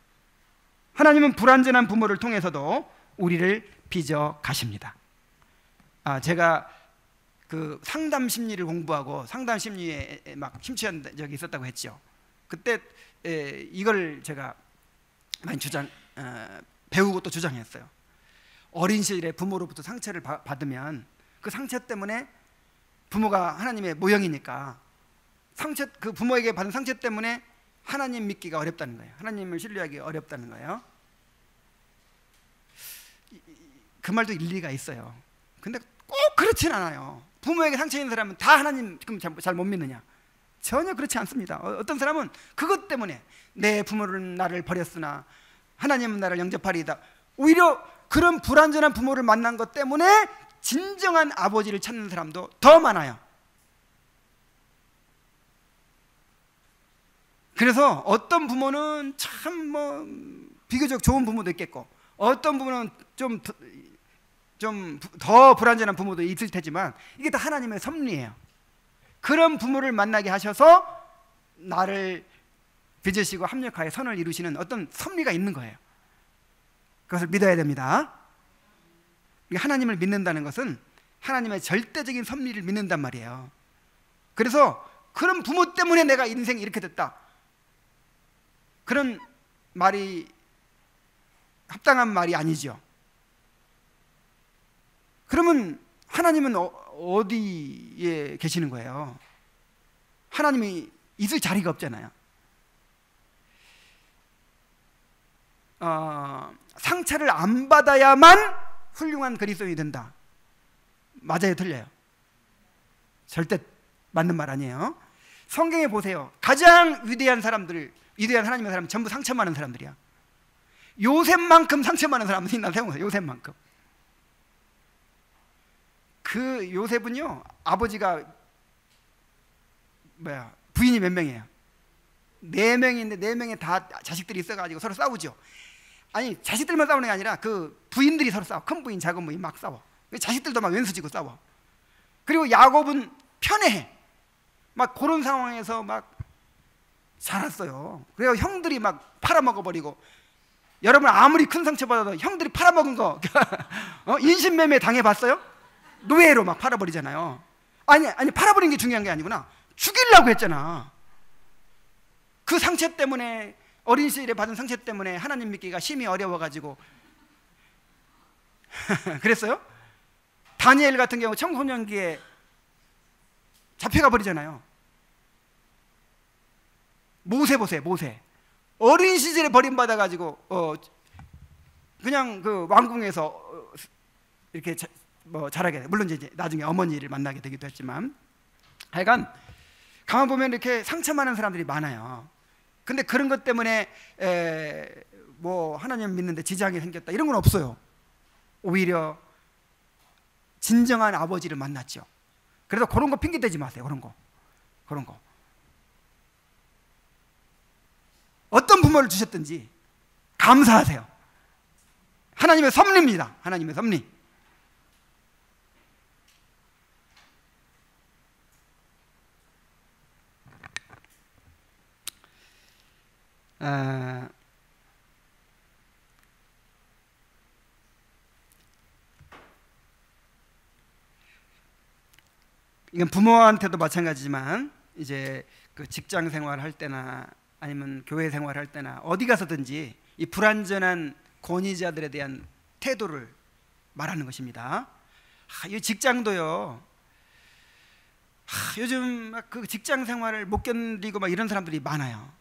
하나님은 불완전한 부모를 통해서도 우리를 빚어 가십니다. 제가 그 상담 심리를 공부하고 상담 심리에 막 심취한 적이 있었다고 했죠. 그때 이걸 제가 많이 배우고 또 주장했어요. 어린 시절에 부모로부터 상처를 받으면 그 상처 때문에, 부모가 하나님의 모형이니까 그 부모에게 받은 상처 때문에 하나님 믿기가 어렵다는 거예요. 하나님을 신뢰하기 어렵다는 거예요. 그 말도 일리가 있어요. 근데 꼭 그렇진 않아요. 부모에게 상처 있는 사람은 다 하나님 잘 못 믿느냐? 전혀 그렇지 않습니다. 어떤 사람은 그것 때문에 내 부모는 나를 버렸으나 하나님은 나를 영접하리이다, 오히려 그런 불완전한 부모를 만난 것 때문에 진정한 아버지를 찾는 사람도 더 많아요. 그래서 어떤 부모는 참 비교적 좋은 부모도 있겠고, 어떤 부모는 좀 더 불완전한 부모도 있을 테지만, 이게 다 하나님의 섭리예요. 그런 부모를 만나게 하셔서 나를 빚으시고 합력하여 선을 이루시는 어떤 섭리가 있는 거예요. 그것을 믿어야 됩니다. 하나님을 믿는다는 것은 하나님의 절대적인 섭리를 믿는단 말이에요. 그래서 그런 부모 때문에 내가 인생이 이렇게 됐다, 그런 말이 합당한 말이 아니죠. 그러면 하나님은 어디에 계시는 거예요? 하나님이 있을 자리가 없잖아요. 상처를 안 받아야만 훌륭한 그리스도인이 된다. 맞아요, 틀려요? 절대 맞는 말 아니에요. 성경에 보세요. 가장 위대한 사람들, 위대한 하나님의 사람은 전부 상처 많은 사람들이야. 요셉만큼 상처 많은 사람은 있나 세워보세요. 요셉만큼. 그 요셉은요, 아버지가 부인이 몇 명이에요? 4명인데 4명에 다 자식들이 있어가지고 서로 싸우죠. 아니, 자식들만 싸우는 게 아니라 그 부인들이 서로 싸워. 큰 부인, 작은 부인 막 싸워. 자식들도 막 왼수지고 싸워. 그리고 야곱은 편애해. 막 그런 상황에서 막 자랐어요. 그래서 형들이 막 팔아먹어버리고, 여러분 아무리 큰 상처받아도 형들이 팔아먹은 거 인신매매 당해봤어요? 노예로 막 팔아버리잖아요. 아니 팔아버린 게 중요한 게 아니구나. 죽이려고 했잖아. 그 상처 때문에, 어린 시절에 받은 상처 때문에 하나님 믿기가 심히 어려워가지고 그랬어요? 다니엘 같은 경우 청소년기에 잡혀가 버리잖아요. 모세 보세요. 모세 어린 시절에 버림받아가지고 그냥 그 왕궁에서 이렇게 자라게 돼. 물론 이제 나중에 어머니를 만나게 되기도 했지만, 하여간 가만 보면 이렇게 상처 많은 사람들이 많아요. 근데 그런 것 때문에 하나님 믿는데 지장이 생겼다, 이런 건 없어요. 오히려 진정한 아버지를 만났죠. 그래서 그런 거 핑계 대지 마세요. 그런 거 어떤 부모를 주셨든지 감사하세요. 하나님의 섭리입니다. 하나님의 섭리. 이건 부모한테도 마찬가지지만 이제 그 직장 생활할 때나 아니면 교회 생활할 때나 어디 가서든지 이 불완전한 권위자들에 대한 태도를 말하는 것입니다. 이 직장도요. 요즘 막 그 직장 생활을 못 견디고 막 이런 사람들이 많아요.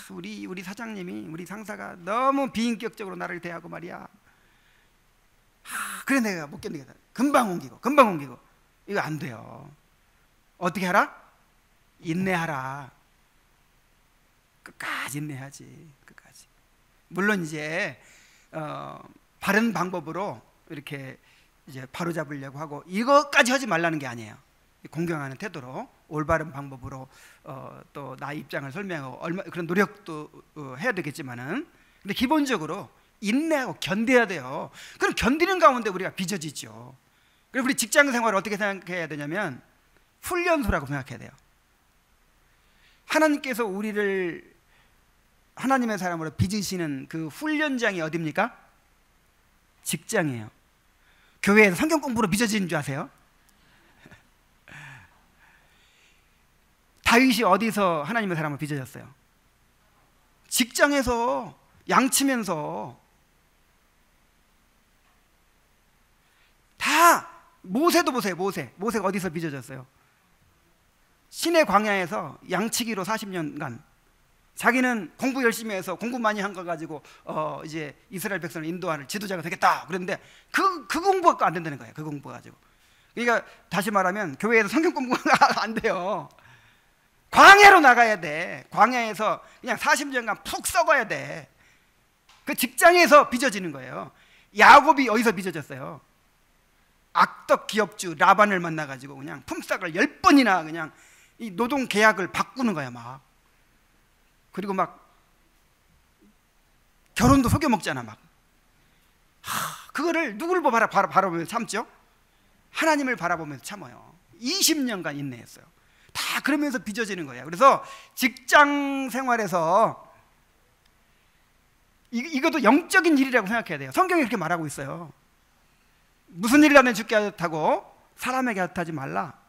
우리 사장님이, 우리 상사가 너무 비인격적으로 나를 대하고 말이야. 그래 내가 못 견디겠다. 금방 옮기고 이거 안 돼요. 어떻게 하라? 인내하라. 끝까지 인내하지. 끝까지. 물론 이제 바른 방법으로 이렇게 이제 바로 잡으려고 하고 이것까지 하지 말라는 게 아니에요. 공경하는 태도로 올바른 방법으로 또 나의 입장을 설명하고 그런 노력도 해야 되겠지만은, 근데 기본적으로 인내하고 견뎌야 돼요. 그럼 견디는 가운데 우리가 빚어지죠. 그래서 우리 직장 생활을 어떻게 생각해야 되냐면 훈련소라고 생각해야 돼요. 하나님께서 우리를 하나님의 사람으로 빚으시는 그 훈련장이 어디입니까? 직장이에요. 교회에서 성경 공부로 빚어지는 줄 아세요? 다윗이 어디서 하나님의 사람을 빚어졌어요? 직장에서 양치면서. 다 모세도 보세요. 모세가 어디서 빚어졌어요? 시내 광야에서 양치기로 40년간 자기는 공부 열심히 해서 공부 많이 한 거 가지고 이제 이스라엘 백성을 인도하는 지도자가 되겠다 그랬는데 그 공부가 안 된다는 거예요. 그 공부 가지고. 그러니까 다시 말하면 교회에서 성경 공부가 안 돼요. 광야로 나가야 돼. 광야에서 그냥 40년간 푹 썩어야 돼. 그 직장에서 빚어지는 거예요. 야곱이 어디서 빚어졌어요? 악덕 기업주 라반을 만나가지고 그냥 품삯을 10번이나 그냥 이 노동 계약을 바꾸는 거야 막. 그리고 막 결혼도 속여 먹잖아 막. 그거를 누구를 바라보면서 참죠? 하나님을 바라보면서 참아요. 20년간 인내했어요. 다 그러면서 빚어지는 거예요. 그래서 직장 생활에서 이것도 영적인 일이라고 생각해야 돼요. 성경이 그렇게 말하고 있어요. 무슨 일이라도 죽게 하였다고 사람에게 하지 말라.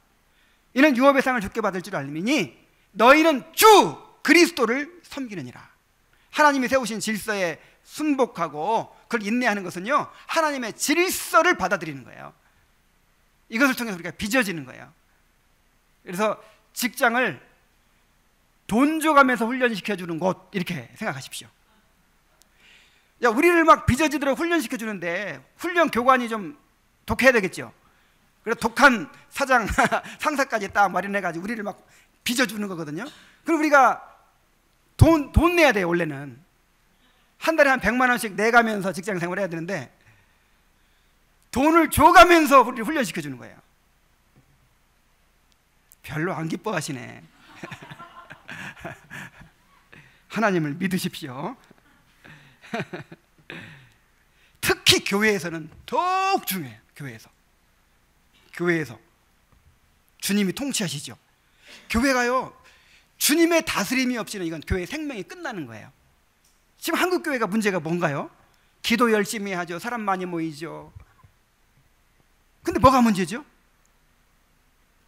이는 유업의 상을 죽게 받을 줄 알미니 너희는 주 그리스도를 섬기느니라. 하나님이 세우신 질서에 순복하고 그걸 인내하는 것은요, 하나님의 질서를 받아들이는 거예요. 이것을 통해서 우리가 빚어지는 거예요. 그래서 직장을 돈 줘가면서 훈련시켜주는 곳, 이렇게 생각하십시오. 야, 우리를 막 빚어지도록 훈련시켜주는데 훈련 교관이 좀 독해야 되겠죠. 그래서 독한 사장, 상사까지 딱 마련해가지고 우리를 막 빚어주는 거거든요. 그럼 우리가 돈 내야 돼요. 원래는 한 달에 한 100만 원씩 내가면서 직장 생활을 해야 되는데 돈을 줘가면서 우리를 훈련시켜주는 거예요. 별로 안 기뻐하시네. 하나님을 믿으십시오. 특히 교회에서는 더욱 중요해요. 교회에서 주님이 통치하시죠. 교회가요, 주님의 다스림이 없이는 이건 교회의 생명이 끝나는 거예요. 지금 한국 교회가 문제가 뭔가요? 기도 열심히 하죠. 사람 많이 모이죠. 근데 뭐가 문제죠?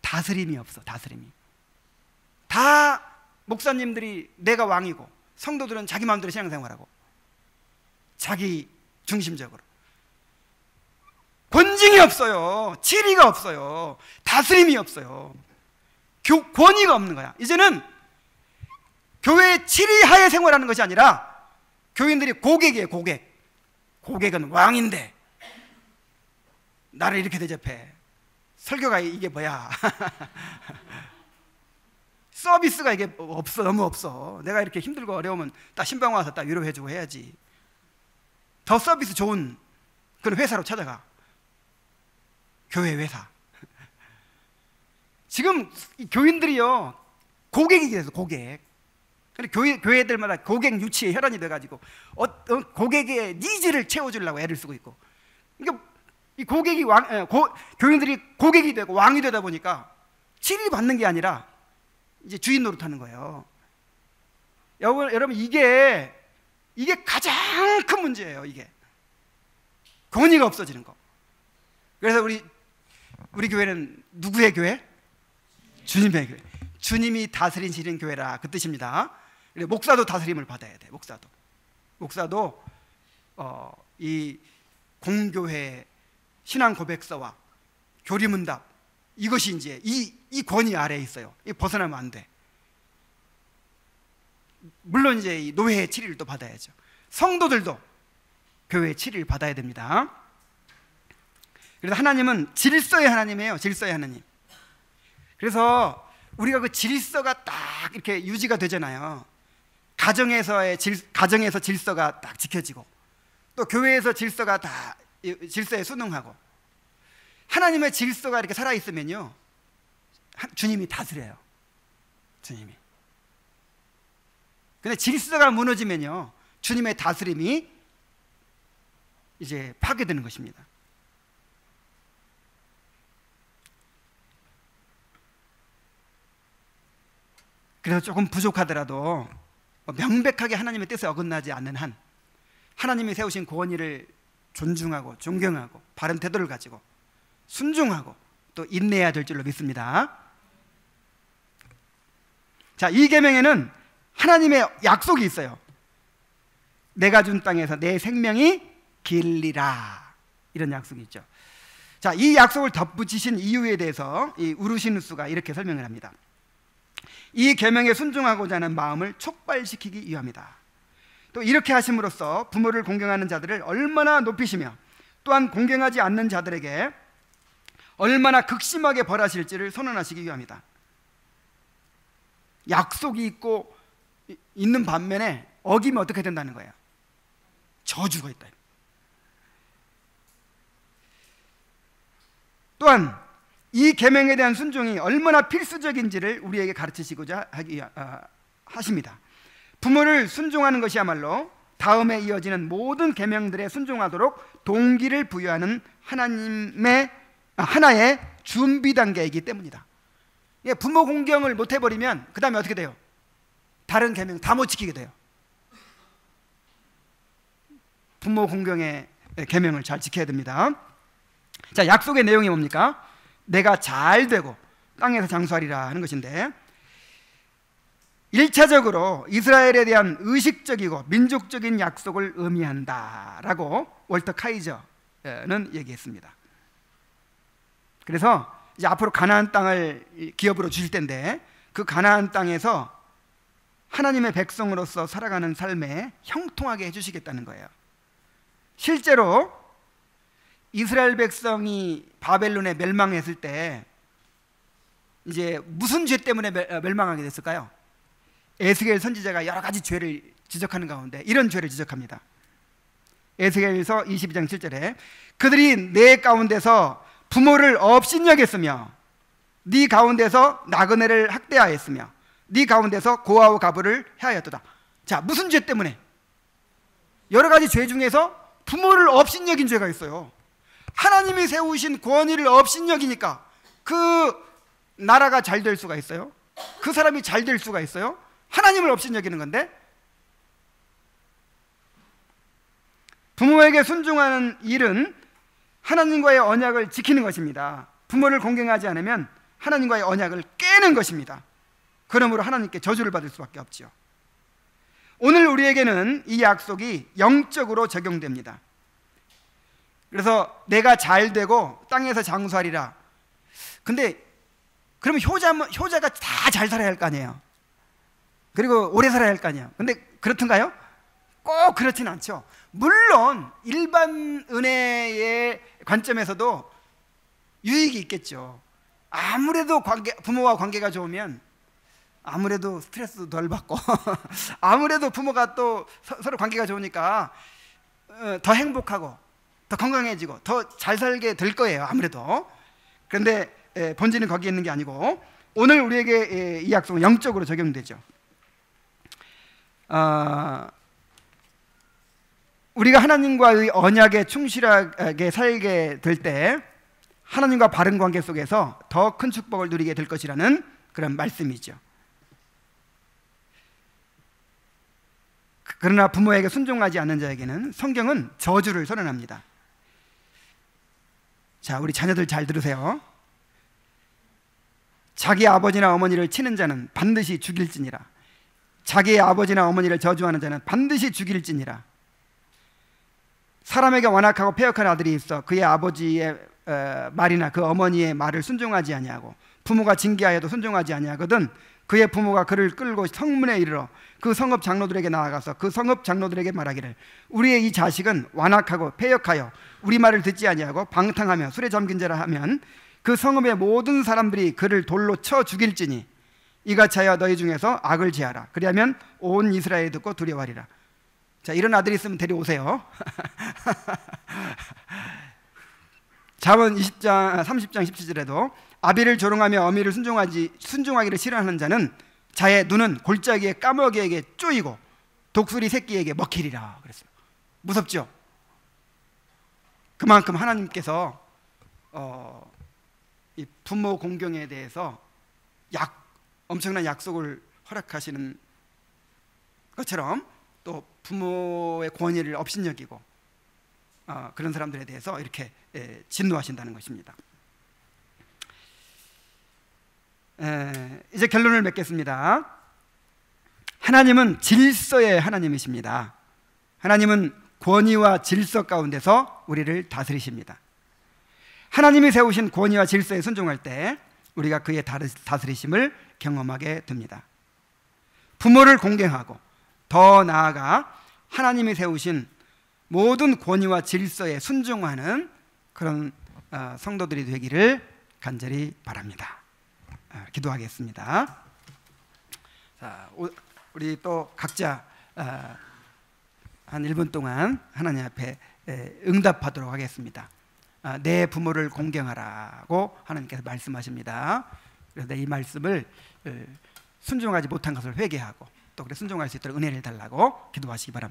다스림이 없어. 다스림이. 다 목사님들이 내가 왕이고 성도들은 자기 마음대로 신앙생활하고 자기 중심적으로. 권징이 없어요. 지리가 없어요. 다스림이 없어요. 권위가 없는 거야. 이제는 교회의 지리하에 생활하는 것이 아니라 교인들이 고객이에요. 고객은 왕인데 나를 이렇게 대접해. 설교가 이게 뭐야. 서비스가 이게 없어. 너무 없어. 내가 이렇게 힘들고 어려우면 딱 신방 와서 딱 위로해주고 해야지. 더 서비스 좋은 그런 회사로 찾아가. 교회 회사. 지금 이 교인들이요, 고객이 돼서 고객. 교회들마다 고객 유치에 혈안이 돼가지고 고객의 니즈를 채워주려고 애를 쓰고 있고, 그러니까 이 고객이 교인들이 고객이 되고 왕이 되다 보니까 치를 받는 게 아니라 이제 주인 노릇하는 거예요. 여러분 이게 가장 큰 문제예요. 이게 권위가 없어지는 거. 그래서 우리 교회는 누구의 교회? 주님의 교회. 주님이 다스리시는 교회라, 그 뜻입니다. 목사도 다스림을 받아야 돼. 목사도 이 공교회 신앙 고백서와 교리문답, 이것이 이제 이 권위 아래에 있어요. 이 벗어나면 안 돼. 물론 이제 이 노회의 치리를 또 받아야죠. 성도들도 교회의 치리를 받아야 됩니다. 그래서 하나님은 질서의 하나님이에요. 질서의 하나님. 그래서 우리가 그 질서가 딱 이렇게 유지가 되잖아요. 가정에서 질서가 딱 지켜지고, 또 교회에서 질서가 다 질서에 순응하고, 하나님의 질서가 이렇게 살아있으면요, 주님이 다스려요. 주님이. 근데 질서가 무너지면요, 주님의 다스림이 이제 파괴되는 것입니다. 그래서 조금 부족하더라도 명백하게 하나님의 뜻에 어긋나지 않는 한, 하나님이 세우신 권위를 존중하고 존경하고 바른 태도를 가지고 순종하고 또 인내해야 될 줄로 믿습니다. 자, 이 계명에는 하나님의 약속이 있어요. 내가 준 땅에서 내 생명이 길리라, 이런 약속이 있죠. 자, 이 약속을 덧붙이신 이유에 대해서 이 우르시누스가 이렇게 설명을 합니다. 이 계명에 순종하고자 하는 마음을 촉발시키기 위함이다. 또 이렇게 하심으로써 부모를 공경하는 자들을 얼마나 높이시며, 또한 공경하지 않는 자들에게 얼마나 극심하게 벌하실지를 선언하시기 위함이다. 약속이 있는 반면에 어기면 어떻게 된다는 거예요? 저주가 있다. 또한 이 계명에 대한 순종이 얼마나 필수적인지를 우리에게 가르치시고자 하십니다. 부모를 순종하는 것이야말로 다음에 이어지는 모든 계명들에 순종하도록 동기를 부여하는 하나의 준비 단계이기 때문이다. 부모 공경을 못 해버리면 그 다음에 어떻게 돼요? 다른 계명 다 못 지키게 돼요. 부모 공경의 계명을 잘 지켜야 됩니다. 자, 약속의 내용이 뭡니까? 내가 잘 되고 땅에서 장수하리라 하는 것인데, 1차적으로 이스라엘에 대한 의식적이고 민족적인 약속을 의미한다라고 월터 카이저는 얘기했습니다. 그래서 이제 앞으로 가나안 땅을 기업으로 주실 텐데, 그 가나안 땅에서 하나님의 백성으로서 살아가는 삶에 형통하게 해주시겠다는 거예요. 실제로 이스라엘 백성이 바벨론에 멸망했을 때 이제 무슨 죄 때문에 멸망하게 됐을까요? 에스겔 선지자가 여러 가지 죄를 지적하는 가운데 이런 죄를 지적합니다. 에스겔서 22장 7절에 그들이 내 가운데서 부모를 업신여겼으며 네 가운데서 나그네를 학대하였으며 네 가운데서 고아와 가부를 해하였도다. 자, 무슨 죄 때문에? 여러 가지 죄 중에서 부모를 업신여긴 죄가 있어요. 하나님이 세우신 권위를 업신여기니까 그 나라가 잘 될 수가 있어요? 그 사람이 잘 될 수가 있어요? 하나님을 업신여기는 건데, 부모에게 순종하는 일은 하나님과의 언약을 지키는 것입니다. 부모를 공경하지 않으면 하나님과의 언약을 깨는 것입니다. 그러므로 하나님께 저주를 받을 수밖에 없지요. 오늘 우리에게는 이 약속이 영적으로 적용됩니다. 그래서 내가 잘 되고 땅에서 장수하리라. 근데 그러면 효자가 다 잘 살아야 할 거 아니에요. 그리고 오래 살아야 할 거 아니에요. 근데 그렇던가요? 꼭 그렇지는 않죠. 물론 일반 은혜의 관점에서도 유익이 있겠죠. 아무래도 부모와 관계가 좋으면 아무래도 스트레스도 덜 받고 아무래도 부모가 또 서로 관계가 좋으니까 더 행복하고 더 건강해지고 더 잘 살게 될 거예요. 아무래도. 그런데 본질은 거기에 있는 게 아니고 오늘 우리에게 이 약속은 영적으로 적용되죠. 우리가 하나님과의 언약에 충실하게 살게 될 때 하나님과 바른 관계 속에서 더 큰 축복을 누리게 될 것이라는 그런 말씀이죠. 그러나 부모에게 순종하지 않는 자에게는 성경은 저주를 선언합니다. 자, 우리 자녀들 잘 들으세요. 자기 아버지나 어머니를 치는 자는 반드시 죽일지니라. 자기의 아버지나 어머니를 저주하는 자는 반드시 죽일지니라. 사람에게 완악하고 패역한 아들이 있어 그의 아버지의 말이나 그 어머니의 말을 순종하지 아니하고 부모가 징계하여도 순종하지 아니하거든 그의 부모가 그를 끌고 성문에 이르러 그 성읍 장로들에게 나아가서 그 성읍 장로들에게 말하기를 우리의 이 자식은 완악하고 패역하여 우리 말을 듣지 아니하고 방탕하며 술에 잠긴 자라 하면 그 성읍의 모든 사람들이 그를 돌로 쳐 죽일지니 이같이 하여 너희 중에서 악을 제하라. 그리하면 온 이스라엘이 듣고 두려워하리라. 자, 이런 아들이 있으면 데려오세요. 잠언 20장 30장 17절에도 아비를 조롱하며 어미를 순종하기를 싫어하는 자는 자의 눈은 골짜기의 까마귀에게 쪼이고 독수리 새끼에게 먹히리라 그랬어요. 무섭죠? 그만큼 하나님께서 이 부모 공경에 대해서 엄청난 약속을 허락하시는 것처럼 또 부모의 권위를 업신여기고 그런 사람들에 대해서 이렇게 진노하신다는 것입니다. 이제 결론을 맺겠습니다. 하나님은 질서의 하나님이십니다. 하나님은 권위와 질서 가운데서 우리를 다스리십니다. 하나님이 세우신 권위와 질서에 순종할 때 우리가 그의 다스리심을 경험하게 됩니다. 부모를 공경하고 더 나아가 하나님이 세우신 모든 권위와 질서에 순종하는 그런 성도들이 되기를 간절히 바랍니다. 기도하겠습니다. 자, 우리 또 각자 한 1분 동안 하나님 앞에 응답하도록 하겠습니다. 내 부모를 공경하라고 하나님께서 말씀하십니다. 그래서 이 말씀을 순종하지 못한 것을 회개하고 또 그래 순종할 수 있도록 은혜를 달라고 기도하시기 바랍니다.